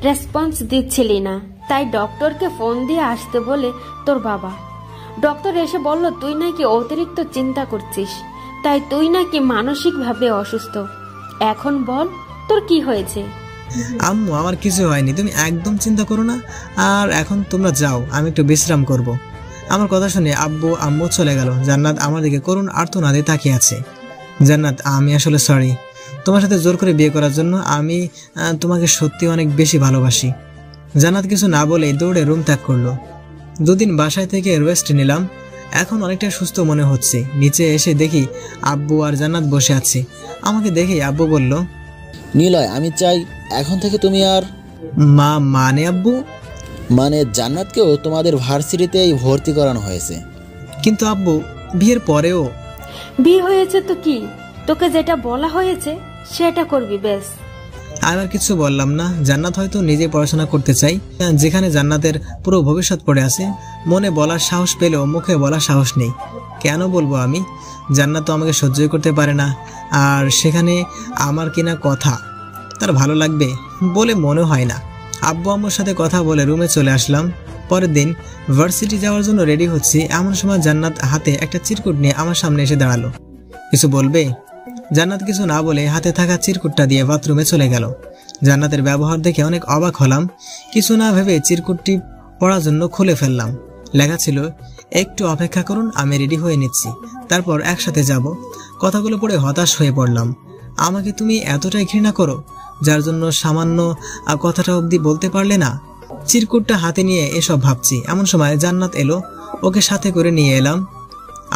রেসপন্স দিচ্ছিলি না। তাই ডক্টরকে ফোন দিয়ে আসতে বলে তোর বাবা। ডক্টর এসে বলল তুই নাকি অতিরিক্ত চিন্তা করছিস, তাই তুই নাকি মানসিকভাবে অসুস্থ। এখন বল তোর কি হয়েছে? আম্মু, আমার কিছু হয়নি, তুমি একদম চিন্তা করো না। আর এখন তোমরা যাও, আমি একটু বিশ্রাম করব। আমার কথা শুনে আব্বু আম্মু চলে গেল। জান্নাত আমার দিকে করুণ আর্তনাদে তাকিয়ে আছে। জান্নাত, আমি আসলে সরি তোমার সাথে জোর করে বিয়ে করার জন্য। আমি তোমাকে সত্যি অনেক বেশি ভালোবাসি। জান্নাত কিছু না বলেই দৌড়ে রুম ত্যাগ করলো। 2 দিন বাসায় থেকে রেস্ট নিলাম, এখন অনেকটা সুস্থ মনে হচ্ছে। নিচে এসে দেখি আব্বু আর জান্নাত বসে আছে। আমাকে দেখেই আব্বু বলল, নীলয়, আমি চাই এখন থেকে তুমি আর মানে আব্বু? মানে জান্নাতকেও তোমাদের ভার্সিটিতেই ভর্তি করানো হয়েছে। কিন্তু আব্বু, বিয়ের পরেও? বিয়ে হয়েছে তো কি, তোকে যেটা বলা হয়েছে সেটা করবি ব্যাস। আমি আর কিছু বললাম না। জান্নাত হয়তো নিজে পড়াশোনা করতে চাই, যেখানে জান্নাতের পুরো ভবিষ্যৎ পড়ে আছে। মনে বলার সাহস পেলেও মুখে বলার সাহস নেই। কেন বলবো আমি? জান্নাত তো আমাকে সহ্যই করতে পারে না, আর সেখানে আমার কিনা কথা তার ভালো লাগবে বলে মনে হয় না। আব্বু আম্মুর সাথে কথা বলে রুমে চলে আসলাম। পরের দিন ভার্সিটি যাওয়ার জন্য রেডি হচ্ছি, এমন সময় জান্নাত হাতে একটা চিরকুট নিয়ে আমার সামনে এসে দাঁড়ালো। কিছু বলবে? জান্নাত কিছু না বলে হাতে থাকা চিরকুটটা দিয়ে বাথরুমে চলে গেল। জান্নাতের ব্যবহার দেখে অনেক অবাক হলাম। কিছু না ভেবে চিরকুটটি পড়ার জন্য খুলে ফেললাম। লেখা ছিল, একটু অপেক্ষা করুন, আমি রেডি হয়ে নিচ্ছি, তারপর একসাথে যাব। কথাগুলো পড়ে হতাশ হয়ে পড়লাম। আমাকে তুমি এতটাই ঘৃণা করো, যার জন্য সামান্য কথাটা অবধি বলতে পারলে না? চিরকুটটা হাতে নিয়ে এসব ভাবছি, এমন সময় জান্নাত এলো। ওকে সাথে করে নিয়ে এলাম।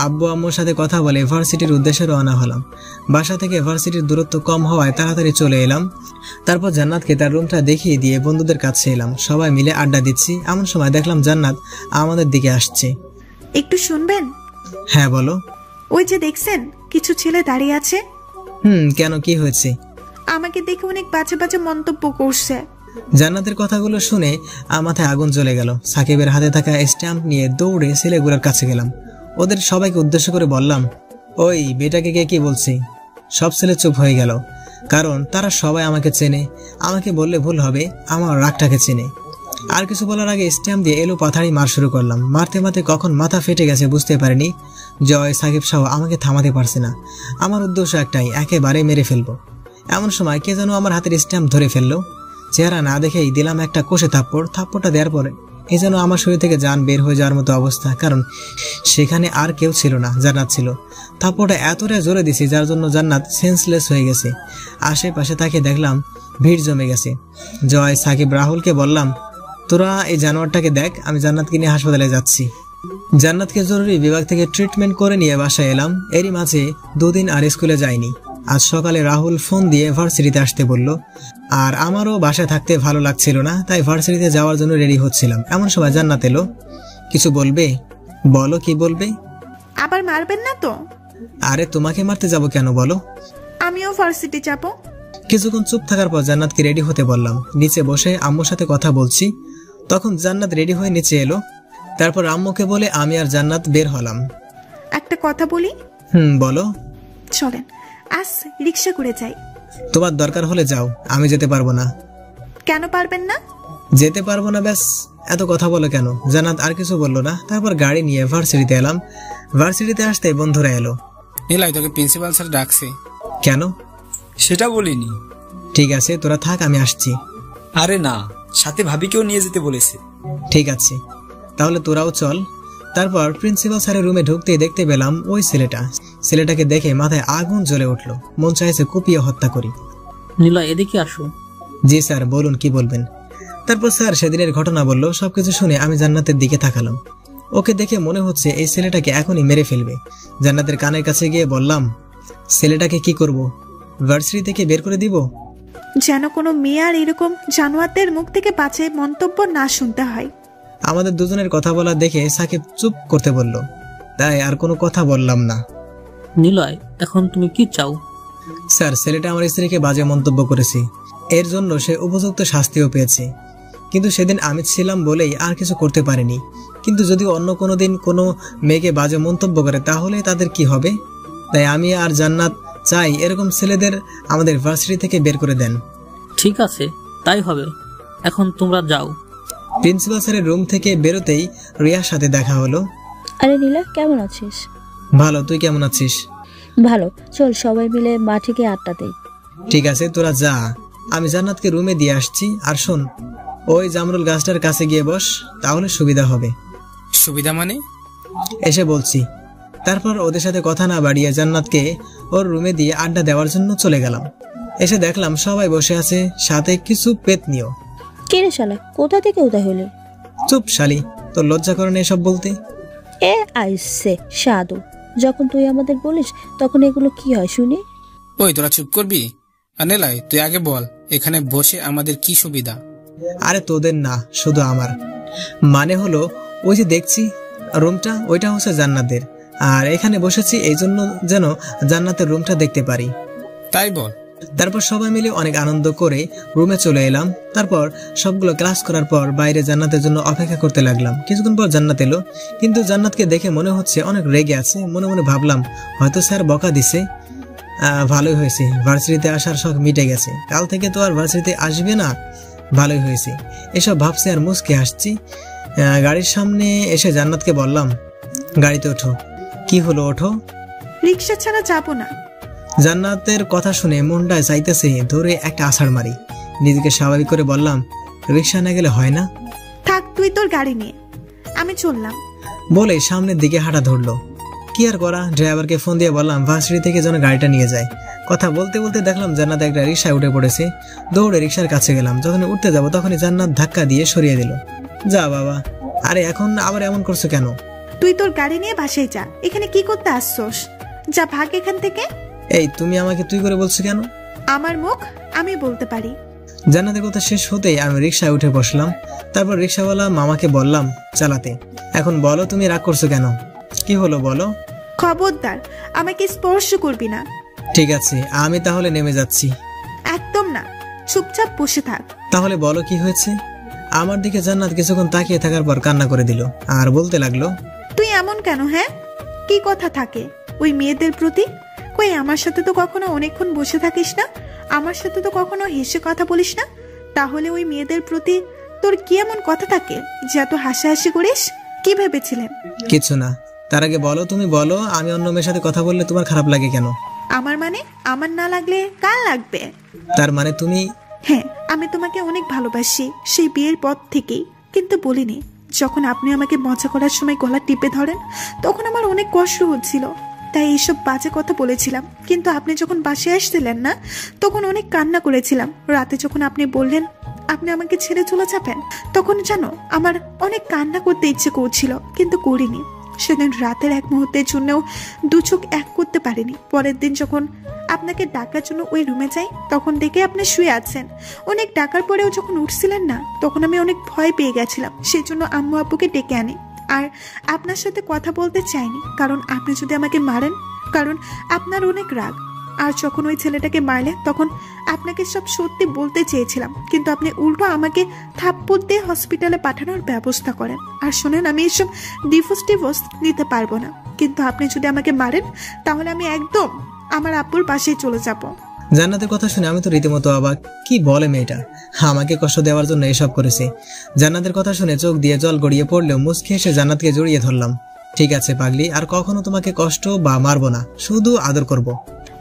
আব্বু আম্মুর সাথে কথা বলে ভার্সিটির উদ্দেশ্যে রওনা হলাম। বাসা থেকে ভার্সিটির দূরত্ব কম হওয়ায় তাড়াতাড়ি চলে এলাম। তারপর জান্নাতকে তার রুমটা দেখিয়ে দিয়ে বন্ধুদের কাছে এলাম। সবাই মিলে আড্ডা দিচ্ছি, এমন সময় দেখলাম জান্নাত আমাদের দিকে আসছে। একটু শুনবেন? হ্যাঁ বলো। ওই যে দেখছেন কিছু ছেলে দাঁড়িয়ে আছে। কেন, কি হয়েছে? আমাকে দেখে অনেক বাজে বাজে মন্তব্য করছে। জান্নাতের কথাগুলো শুনে মাথায় আগুন জ্বলে গেল। সাকিবের হাতে থাকা স্ট্যাম্প নিয়ে দৌড়ে ছেলেগুলোর কাছে গেলাম। ওদের সবাইকে উদ্দেশ্য করে বললাম, ওই বেটাকে কে কি বলছি? সব ছেলে চুপ হয়ে গেল, কারণ তারা সবাই আমাকে চেনে। আমাকে বললে ভুল হবে, আমার রাগটাকে চেনে। আর কিছু বলার আগে স্ট্যাম্প দিয়ে এলো পাথাড়ি মার শুরু করলাম। মারতে মারতে কখন মাথা ফেটে গেছে বুঝতে পারিনি। জয়, সাকিব সহ আমাকে থামাতে পারছে না। আমার উদ্দেশ্য একটাই, একেবারে মেরে ফেলবো। এমন সময় কে যেন আমার হাতের স্ট্যাম্প ধরে ফেললো। চেহারা না দেখেই দিলাম একটা কষে থাপ্পড়। থাপ্পড়টা দেওয়ার পরে এই যেন আমার শরীর থেকে জান বের হয়ে যাওয়ার মতো অবস্থা, কারণ সেখানে আর কেউ ছিল না, জান্নাত ছিল। থাপ্পড়টা এতটাই জোরে দিছি যার জন্য জান্নাত সেন্সলেস হয়ে গেছে। আশেপাশে তাকে দেখলাম ভিড় জমে গেছে। জয়, সাকিব, রাহুলকে বললাম, তোরা এই জানোয়ারটাকে দেখ, আমি জান্নাতকে নিয়ে হাসপাতালে যাচ্ছি। জান্নাতকে জরুরি বিভাগ থেকে ট্রিটমেন্ট করে নিয়ে বাসায় এলাম। এরই মাঝে 2 দিন আর স্কুলে যাইনি। আজ সকালে রাহুল ফোন দিয়ে ভার্সিটিতে আসতে বলল, আর আমারও বাসায় থাকতে ভালো লাগছিল না, তাই ভার্সিটিতে যাওয়ার জন্য রেডি হচ্ছিলাম। এমন সময় জান্নাত এলো। কিছু বলবে? বলো, কি বলবে? আবার মারবেন না তো? আরে তোমাকে মারতে যাব কেন বলো? আমিও ভার্সিটি যাব। কিছুক্ষণ চুপ থাকার পর জান্নাতকে রেডি হতে বললাম। নিচে বসে আম্মুর সাথে কথা বলছি, তখন জান্নাত রেডি হয়ে নিচে এলো। তারপর আম্মুকে বলে আমি আর জান্নাত বের হলাম। একটা কথা বলি? বলো। চলেন আজ রিক্সা করে যাই। তোমার দরকার হলে যাও, আমি যেতে পারবো না। কেন পারবেন না? যেতে পারবো না, ব্যাস। এত কথা বলো কেন? জান্নাত আর কিছু বললো না। তারপর গাড়ি নিয়ে ভার্সিটিতে এলাম। ভার্সিটিতে আসতে বন্ধুরা এলো। নিলয়, তোকে প্রিন্সিপাল স্যার ডাকছে। কেন? সেটা বলিনি। ঠিক আছে, তোরা থাক, আমি আসছি। আরে না, সাথে ভাবিকেও নিয়ে যেতে বলেছে। ঠিক আছে, তাহলে তোরাও চল। তারপর প্রিন্সিপাল স্যারের রুমে ঢুকতেই দেখতে পেলাম ওই ছেলেটাকে দেখে মাথায় আগুন জ্বলে উঠলো। মন চাইছে কুপিয়ে হত্যা করি। নিলয়, এদিকে আসো। জি স্যার, বলুন, কি বলবেন? তারপর স্যার সেদিনের ঘটনা বলল। সবকিছু শুনে আমি জান্নাতের দিকে তাকালাম। ওকে দেখে মনে হচ্ছে এই ছেলেটাকে এখনই মেরে ফেলবে। জান্নাতের কানের কাছে গিয়ে বললাম, ছেলেটাকে কি করব? ভার্সিটি থেকে বের করে দিব? যেন কোনো মেয়ে আর এরকম জানোয়ারদের মুখ থেকে বাঁচে মন্তব্য না শুনতে হয়। আমাদের দুজনের কথা বলা দেখে সাকিব চুপ করতে বলল, তাই আর কোনো কথা বললাম না। নিলয়, এখন তুমি কি চাও? স্যার, ছেলেটা আমার স্ত্রীকে বাজে মন্তব্য করেছে, এর জন্য সে উপযুক্ত শাস্তিও পেয়েছে। কিন্তু সেদিন আমি ছিলাম বলেই আর কিছু করতে পারিনি। কিন্তু যদি অন্য কোনো দিন কোনো মেয়েকে বাজে মন্তব্য করে তাহলে তাদের কি হবে? তাই আমি আর জান্নাত চাই এরকম ছেলেদের আমাদের ভার্সিটি থেকে বের করে দেন। ঠিক আছে, তাই হবে। এখন তোমরা যাও। প্রিন্সিপাল স্যারের রুম থেকে বেরোতেই রিয়ার সাথে দেখা হলো। আরে নীলা, কেমন আছিস? ভালো, তুই কেমন আছিস? ভালো, চল সবাই মিলে মাঠে গিয়ে আড্ডা দেই। ঠিক আছে, তোরা যা, আমি জান্নাতকে রুমে দিয়ে আসছি। আর শোন, ওই জামরুল গাছটার কাছে গিয়ে বস, তাহলে সুবিধা হবে। সুবিধা মানে? এসে বলছি। তারপর ওদের সাথে কথা না বাড়িয়ে জান্নাতকে ওর রুমে দিয়ে আড্ডা দেওয়ার জন্য চলে গেলাম। এসে দেখলাম সবাই বসে আছে, সাথে কিছু পেতনিও। কে রে শালা, কোথা থেকে উদয় হলি? চুপ শালি, তোর লজ্জা করে না এসব বলতে? এ আইসে সাধু, যখন তুই আমাদের বলিস তখন এগুলো কি হয় শুনি? ওই তোরা চুপ করবি? আর নিলয়, তুই আগে বল, এখানে বসে আমাদের কি সুবিধা? আরে তোদের না, শুধু আমার। মানে হলো, ওই যে দেখছি রুমটা, ওইটা হচ্ছে জান্নাতের। আর এখানে বসেছি এই জন্য যেন জান্নাতের রুমটা দেখতে পারি। তাই বল। তারপর সবাই মিলে অনেক আনন্দ করে রুমে চলে এলাম। তারপর সবগুলো ক্লাস করার পর বাইরে জান্নাতের জন্য অপেক্ষা করতে লাগলাম। কিছুক্ষণ পর জান্নাত এলো, কিন্তু জান্নাতকে দেখে মনে হচ্ছে অনেক রেগে আছে। মনে মনে ভাবলাম হয়তো স্যার বকা দিছে। ভালোই হয়েছে, ভার্সিটিতে আসার শখ মিটে গেছে। কাল থেকে তো আর ভার্সিটিতে আসবে না। ভালোই হয়েছে, এসব ভাবছি আর মুচকে হাসছি। গাড়ির সামনে এসে জান্নাতকে বললাম, গাড়িতে ওঠো। কি হলো, ওঠো। রিক্সা ছাড়া যাবো না। জান্নাতের কথা শুনে মনটায় চাইতেছে ধরে একটা আছাড় মারি। নিজেকে স্বাভাবিক করে বললাম, রিক্সা না গেলে হয় না? থাক, তুই তোর গাড়ি নিয়ে, আমি চললাম। বলে সামনের দিকে হাঁটা ধরলো। কি আর করা, ড্রাইভারকে ফোন দিয়ে বললাম ভার্সিটি থেকে যেন গাড়িটা নিয়ে যায়। কথা বলতে বলতে দেখলাম জান্নাত একটা রিক্সায় উঠে পড়েছে। দৌড়ে রিক্সার কাছে গেলাম। যখন উঠতে যাবো তখনই জান্নাত ধাক্কা দিয়ে সরিয়ে দিল। যা বাবা, আরে এখন আবার এমন করছো কেন? তুই তোর গাড়ি নিয়ে বাসায় যা, এখানে কি করতে আসছোস? যা, ভাগ এখান থেকে। এই, তুমি আমাকে তুই করে বলছো কেন? আমার মুখ আমি বলতে পারি। জান্নাতের কথা শেষ হতেই আমি রিক্সায় উঠে বসলাম। তারপর রিক্সাওয়ালা মামাকে বললাম চালাতে। এখন বলো, তুমি রাগ করছো কেন? কি হলো বলো? খবরদার আমাকে স্পর্শ করবি না। ঠিক আছে, আমি তাহলে নেমে যাচ্ছি। একদম না, চুপচাপ বসে থাক। তাহলে বলো কি হয়েছে? আমার দিকে জান্নাত কিছুক্ষণ তাকিয়ে থাকার পর কান্না করে দিল আর বলতে লাগলো, তুই এমন কেন? হ্যাঁ, কি কথা থাকে ওই মেয়েদের প্রতি? কই, আমার সাথে তো কখনো অনেকক্ষণ বসে থাকিস না, আমার সাথে তো কখনো হেসে কথা বলিস না। তাহলে ওই মেয়েদের প্রতি তোর কি এমন কথা থাকে যে এত হাসাহাসি করিস? কি ভেবেছিলেন? কিছু না। তার আগে বলো, তুমি বলো, আমি অন্য মেয়ের সাথে কথা বললে তোমার খারাপ লাগে কেন? আমার মানে? আমার না লাগলে কার লাগবে? তার মানে তুমি? হ্যাঁ, আমি তোমাকে অনেক ভালোবাসি, সেই বিয়ের পর থেকেই। কিন্তু বলিনি, যখন আপনি আমাকে মজা করার সময় গলা টিপে ধরেন তখন আমার অনেক কষ্ট হচ্ছিল, তাই এইসব বাজে কথা বলেছিলাম। কিন্তু আপনি যখন বাসায় আসছিলেন না তখন অনেক কান্না করেছিলাম। রাতে যখন আপনি বললেন আপনি আমাকে ছেড়ে চলে যাবেন। তখন জানো আমার অনেক কান্না করতে ইচ্ছে করছিল, কিন্তু করিনি। সেদিন রাতের এক মুহূর্তের জন্যও দু চোখ এক করতে পারিনি। পরের দিন যখন আপনাকে ডাকার জন্য ওই রুমে যাই, তখন দেখে আপনি শুয়ে আছেন। অনেক ডাকার পরেও যখন উঠছিলেন না, তখন আমি অনেক ভয় পেয়ে গেছিলাম। সেই জন্য আম্মু আব্বুকে ডেকে আনি। আর আপনার সাথে কথা বলতে চাইনি, কারণ আপনি যদি আমাকে মারেন, কারণ আপনার অনেক রাগ। আর যখন ওই ছেলেটাকে মারলেন, তখন আপনাকে সব সত্যি বলতে চেয়েছিলাম, কিন্তু আপনি উল্টো আমাকে থাপ্পড় দিয়ে হসপিটালে পাঠানোর ব্যবস্থা করেন। আর শোনেন, আমি এসব ডিভোর্স নিতে পারবো না, কিন্তু আপনি যদি আমাকে মারেন, তাহলে আমি একদম আমার আব্বুর পাশেই চলে যাব। জান্নাতের কথা শুনে আমি তো রীতিমতো অবাক। কি বলে মেয়েটা, আমাকে কষ্ট দেওয়ার জন্য এসব করেছে। জান্নাতের কথা শুনে চোখ দিয়ে জল গড়িয়ে পড়লেও মুচকি হেসে জান্নাতকে জড়িয়ে ধরলাম। ঠিক আছে পাগলি, আর কখনো তোমাকে কষ্ট বা মারবো না, শুধু আদর করব।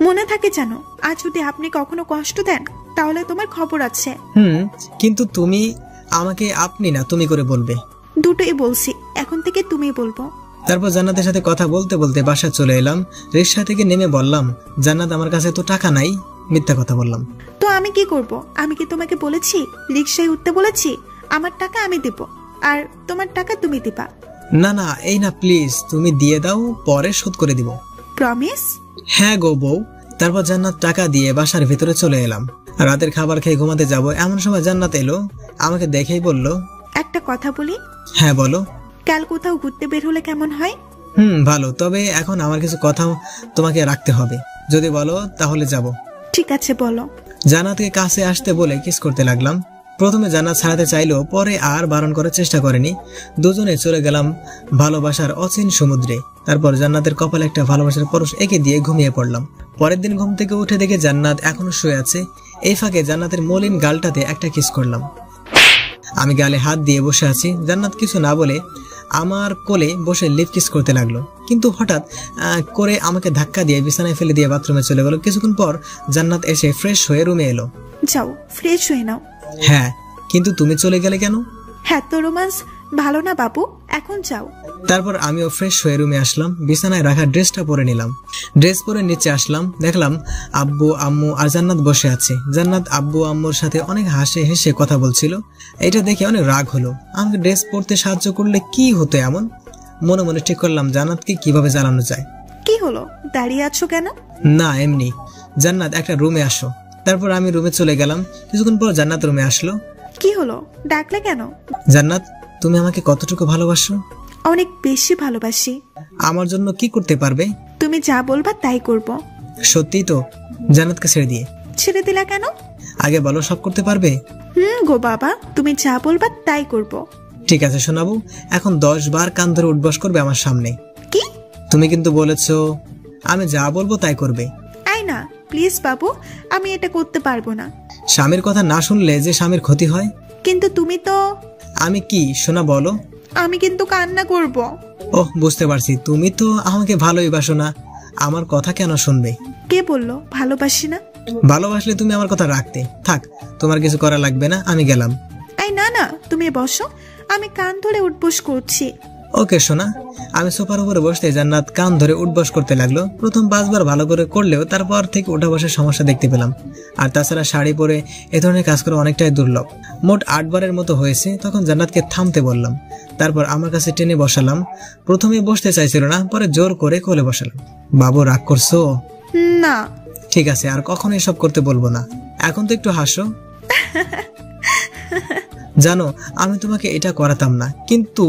মনে থাকে জানো, আর যদি আপনি কখনো কষ্ট দেন, তাহলে তোমার খবর আছে। কিন্তু তুমি আমাকে আপনি না তুমি করে বলবে। দুটোই বলছি, এখন থেকে তুমি বলবো। তারপর জান্নাতের সাথে কথা বলতে বলতে বাসায় চলে এলাম। রিক্সা থেকে নেমে বললাম, জান্নাত আমার কাছে তো টাকা নাই। মিথ্যা কথা বললাম। তো আমি কি করব? আমি কি তোমাকে বলেছি রিক্সায় উঠতে বলেছি? আমার টাকা আমি দেব, আর তোমার টাকা তুমি দিবা। না না, এই না প্লিজ, তুমি দিয়ে দাও, পরে শোধ করে দিব। প্রমিস? হ্যাঁ গো বউ। তারপর জান্নাত টাকা দিয়ে বাসার ভিতরে চলে এলাম। রাতের খাবার খেয়ে ঘুমাতে যাব এমন সময় জান্নাত এলো। আমাকে দেখেই বলল, একটা কথা বলি। হ্যাঁ বলো। কাল কোথাও ঘুরতে বের হলে কেমন হয়? ভালো, তবে এখন আমার কিছু কথা তোমাকে রাখতে হবে। যদি বলো তাহলে যাব। ঠিক আছে বলো। জান্নাতকে কাছে আসতে বলে কিস করতে লাগলাম। প্রথমে জান্নাত ছাড়াতে চাইলেও পরে আর বারণ করার চেষ্টা করেনি। দুজনে চলে গেলাম ভালোবাসার অচিন সমুদ্রে। তারপর জান্নাতের কপালে একটা ভালোবাসার পরশ এঁকে দিয়ে ঘুমিয়ে পড়লাম। পরের দিন ঘুম থেকে উঠে দেখে জান্নাত এখনো শুয়ে আছে। এই ফাঁকে জান্নাতের মলিন গালটাতে একটা কিস করলাম। আমি গালে হাত দিয়ে বসে আছি। জান্নাত কিছু না বলে আমার কোলে বসে লিপ কিস করতে লাগলো, কিন্তু হঠাৎ করে আমাকে ধাক্কা দিয়ে বিছানায় ফেলে দিয়ে বাথরুমে চলে গেল। কিছুক্ষণ পর জান্নাত এসে ফ্রেশ হয়ে রুমে এলো। যাও ফ্রেশ হয়ে নাও। হ্যাঁ, কিন্তু তুমি চলে গেলে কেন? হ্যাঁ, তো রোমান্স ভালো না বাবু, এখন যাও। তারপর আমিও ফ্রেশ হয়ে রুমে আসলাম। বিছানায় রাখা ড্রেসটা পরে নিলাম। ড্রেস পরে নিচে আসলাম, দেখলাম আব্বু আম্মু আর জান্নাত বসে আছে। জান্নাত আব্বু আম্মুর সাথে অনেক হাসে হেসে কথা বলছিল। এটা দেখে অনেক রাগ হলো। আমাকে ড্রেস পরতে সাহায্য করলে কি হতো এমন? মনে মনে ঠিক করলাম জান্নাতকে কিভাবে জ্বালানো যায়। কি হলো, দাঁড়িয়ে আছো কেন? না এমনি। জান্নাত একটা রুমে আসো। তারপর আমি রুমে চলে গেলাম। কিছুক্ষণ পর জান্নাত রুমে আসলো। কি হলো, ডাকলে কেন? জান্নাত, তুমি আমাকে কতটুকু ভালোবাসো? অনেক বেশি ভালোবাসি। আমার জন্য কি করতে পারবে? তুমি যা বলবা তাই করব। সত্যি তো? জান্নাতকে ছেড়ে দিয়ে। ছেড়ে দিলা কেন? আগে বলো, সব করতে পারবে? গো বাবা, তুমি যা বলবা তাই করব। ঠিক আছে শোনাবো। এখন 10 বার কান ধরে উঠবস করবে আমার সামনে। কি? তুমি কিন্তু বলেছো আমি যা বলবো তাই করবে। আই না প্লিজ বাবু, আমি এটা করতে পারবো না। স্বামীর কথা না শুনলে যে স্বামীর ক্ষতি হয়। কিন্তু তুমি তো। আমি কি শোনা বলো? আমি কিন্তু কান্না করব। ওহ, বুঝতে পারছি, তুমি তো আমাকে ভালোই বাসো না। আমার কথা কেন শুনবে? কে বললো ভালোবাসি না? ভালোবাসলে তুমি আমার কথা রাখতে। থাক, তোমার কিছু করা লাগবে না, আমি গেলাম। এই না না, তুমি বসো, আমি কান ধরে উঠবস করছি। ওকে সোনা। আমি সোফার উপরে বসতে জান্নাত কান ধরে উঠবস করতে লাগলো। প্রথম 5 বার ভালো করে করলেও তারপর থেকে ওঠা বসার সমস্যা দেখতে পেলাম। আর তাছাড়া শাড়ি পরে এ ধরনের কাজ করা অনেকটাই দুর্লভ। মোট 8 বারের মতো হয়েছে। তখন জান্নাতকে থামতে বললাম। তারপর আমার কাছে টেনে বসালাম। প্রথমে বসতে চাইছিল না, পরে জোর করে কোলে বসালাম। বাবু রাগ করছো? না। ঠিক আছে, আর কখনো এসব করতে বলবো না। এখন তো একটু হাসো। জানো, আমি তোমাকে এটা করাতাম না, কিন্তু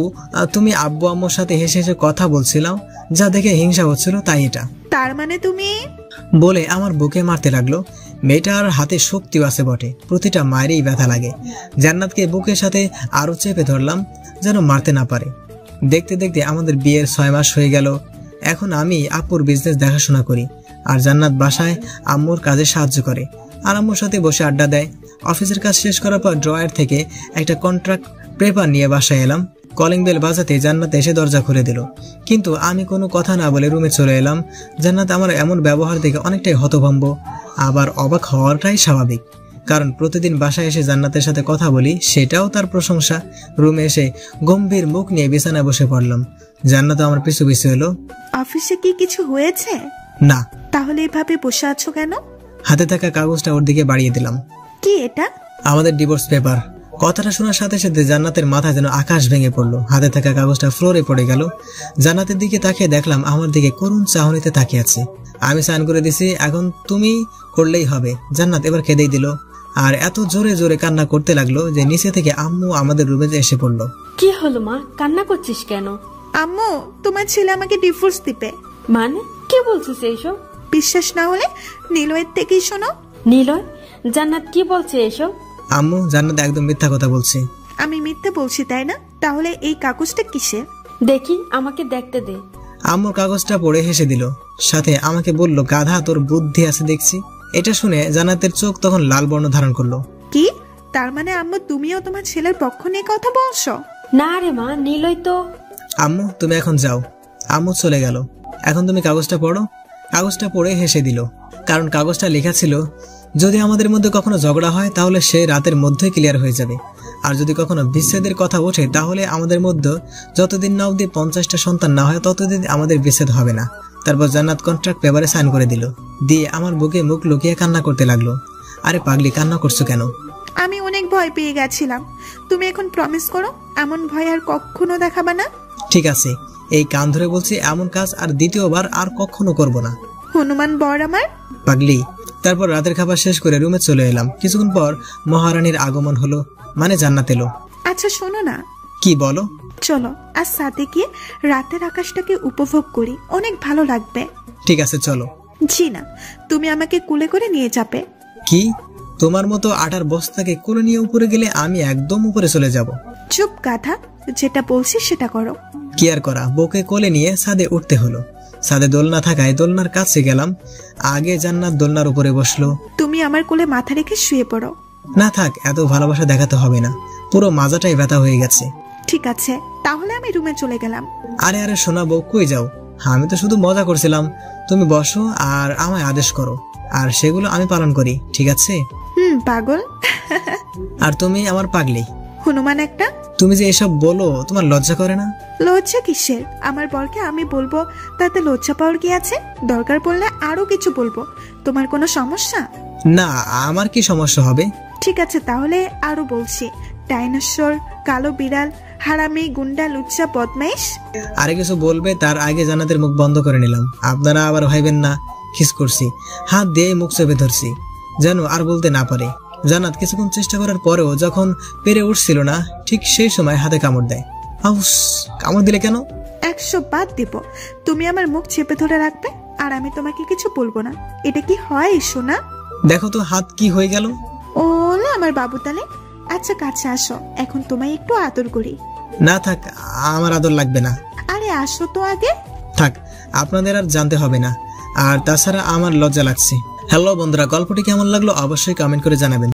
তুমি আব্বু আম্মুর সাথে হেসে হেসে কথা বলছিলাম, যা দেখে হিংসা হচ্ছিল, তাই এটা। তার মানে তুমি? বলে আমার বুকে মারতে লাগলো। মেয়েটার হাতে শক্তিও আছে বটে, প্রতিটা মায়েরই ব্যথা লাগে। জান্নাতকে বুকের সাথে আরো চেপে ধরলাম যেন মারতে না পারে। দেখতে দেখতে আমাদের বিয়ের 6 মাস হয়ে গেল। এখন আমি আপুর বিজনেস দেখাশোনা করি, আর জান্নাত বাসায় আম্মুর কাজে সাহায্য করে আর আম্মুর সাথে বসে আড্ডা দেয়। অফিসের কাজ শেষ করার পর ড্রয়ার থেকে একটা কন্ট্রাক্ট পেপার নিয়ে বাসায় এলাম। কলিং বেল বাজাতে জান্নাত এসে দরজা খুলে দিল, কিন্তু আমি কোনো কথা না বলে রুমে চলে এলাম। জান্নাত আমার এমন ব্যবহার দেখে অনেকটাই হতভম্ব, আবার অবাক হওয়াটাই স্বাভাবিক, কারণ প্রতিদিন বাসায় এসে জান্নাতের সাথে কথা বলি, সেটাও তার প্রশংসা। রুমে এসে গম্ভীর মুখ নিয়ে বিছানায় বসে পড়লাম। জান্নাত আমার পিছু পিছু এলো। অফিসে কি কিছু হয়েছে? না। তাহলে এভাবে বসে আছো কেন? হাতে থাকা কাগজটা ওর দিকে বাড়িয়ে দিলাম। কি এটা? আমাদের ডিভোর্স পেপার। কথাটা শোনার সাথে সাথে জান্নাতের মাথায় যেন আকাশ ভেঙে পড়লো। হাতে থাকা কাগজটা ফ্লোরে পড়ে গেল। জান্নাতের দিকে তাকিয়ে দেখলাম আমার দিকে করুণ চাহনিতে তাকিয়ে আছে। আমি সাইন করে দিছি, এখন তুমি করলেই হবে। জান্নাত এবার কেঁদেই দিল আর এত জোরে জোরে কান্না করতে লাগলো যে নিচে থেকে আম্মু আমাদের রুমে এসে পড়লো। কি হলো মা, কান্না করছিস কেন? আম্মু, তোমার ছেলে আমাকে ডিভোর্স দিবে। মানে কি বলছিস এইসব? বিশ্বাস না হলে নিলয়ের থেকেই শোনো। নিলয়? জান্নাত কি বলছে এসব? আম্মু, জান্নাত একদম মিথ্যা কথা বলছে। আমি মিথ্যে বলছি তাই না? তাহলে এই কাগজটা কিসের? দেখি, আমাকে দেখতে দে। আম্মুর কাগজটা পড়ে হেসে দিল, সাথে আমাকে বলল, গাধা, তোর বুদ্ধি আছে দেখছি। এটা শুনে জান্নাতের চোখ তখন লাল বর্ণ ধারণ করলো। কি? তার মানে আম্মু তুমিও তোমার ছেলের পক্ষ নিয়ে কথা বলছো? না রে মা, নিলয় তো। আম্মু, তুমি এখন যাও। আম্মু চলে গেল। এখন তুমি কাগজটা পড়ো। কাগজটা পড়ে হেসে দিল, কারণ কাগজটা লেখা ছিল, যদি আমাদের মধ্যে কখনো ঝগড়া হয় তাহলে সে রাতের মধ্যে ক্লিয়ার হয়ে যাবে, আর যদি কখনো বিচ্ছেদের কথা ওঠে তাহলে আমাদের মধ্যে যতদিন না অবধি 50টা সন্তান না হয় ততদিন আমাদের বিচ্ছেদ হবে না। তারপর জান্নাত কন্ট্রাক্ট পেপারে সাইন করে দিল, দিয়ে আমার বুকে মুখ লুকিয়ে কান্না করতে লাগলো। আরে পাগলি, কান্না করছো কেন? আমি অনেক ভয় পেয়ে গেছিলাম। তুমি এখন প্রমিস করো এমন ভয় আর কখনো দেখাবে না। ঠিক আছে, এই কান ধরে বলছি, এমন কাজ আর দ্বিতীয়বার আর কখনো করব না। হনুমান বর আমার। পাগলি। তারপর রাতের খাবার শেষ করে রুমে চলে এলাম। কিছুক্ষণ পর মহারানীর আগমন হলো, মানে জান্নাত এলো। আচ্ছা শোনো না। কি বলো? চলো আজ সাথে গিয়ে রাতের আকাশটাকে উপভোগ করি, অনেক ভালো লাগবে। ঠিক আছে, চলো। জি না, তুমি আমাকে কুলে করে নিয়ে যাবে। কি? তোমার মতো আটার বস্তাকে কোলে নিয়ে উপরে গেলে আমি একদম উপরে চলে যাব। চুপ গাধা, যেটা বলছি সেটা করো। কি আর করা, বউকে কোলে নিয়ে ছাদে উঠতে হলো। ছাদে দোলনা থাকায় দোলনার কাছে গেলাম। আগে জান্নাত দোলনার উপরে বসলো। তুমি আমার কোলে মাথা রেখে শুয়ে পড়ো। না থাক, এত ভালোবাসা দেখাতে হবে না, পুরো মাজাটাই ব্যথা হয়ে গেছে। ঠিক আছে, তাহলে আমি রুমে চলে গেলাম। আরে আরে শোনা বউ, কই যাও? আমি তো শুধু মজা করছিলাম। তুমি বসো আর আমায় আদেশ করো, আর সেগুলো আমি পালন করি, ঠিক আছে? পাগল। আর তুমি আমার পাগলি। হনুমান একটা। তুমি যে এসব বলো, তোমার লজ্জা করে না? লজ্জা কিসের? আমার বরকে আমি বলবো, তাতে লজ্জা পাওয়ার কি আছে? দরকার পড়লে আরো কিছু বলবো। তোমার কোনো সমস্যা? না, আমার কি সমস্যা হবে? ঠিক আছে, তাহলে আরো বলছি। ডাইনোসর, কালো বিড়াল, হারামি, গুন্ডা, লুচ্চা, বদমাইশ। আরে কিছু বলবে তার আগে জান্নাতের মুখ বন্ধ করে নিলাম। আপনারা আবার ভাইবেন না কিস করছি, হাত দিয়ে মুখ চেপে ধরছি যেন আর বলতে না পারে। জান্নাত কিছুক্ষণ চেষ্টা করার পরেও যখন পেরে উঠছিল না, ঠিক সেই সময় হাতে কামড় দেয়। আউস! কামড় দিলে কেন? 100 বাদ দিব। তুমি আমার মুখ চেপে ধরে রাখবে আর আমি তোমাকে কিছু বলবো না। এটা কি হয় সোনা? দেখো তো হাত কি হয়ে গেল। ওলে আমার বাবু তালে। আচ্ছা কাছে আসো, এখন তোমায় একটু আদর করি। না থাক, আমার আদর লাগবে না। আরে আসো তো আগে। থাক, আপনাদের আর জানতে হবে না। আর তাছাড়া আমার লজ্জা লাগছে। হ্যালো বন্ধুরা, গল্পটি কেমন লাগলো অবশ্যই কমেন্ট করে জানাবেন।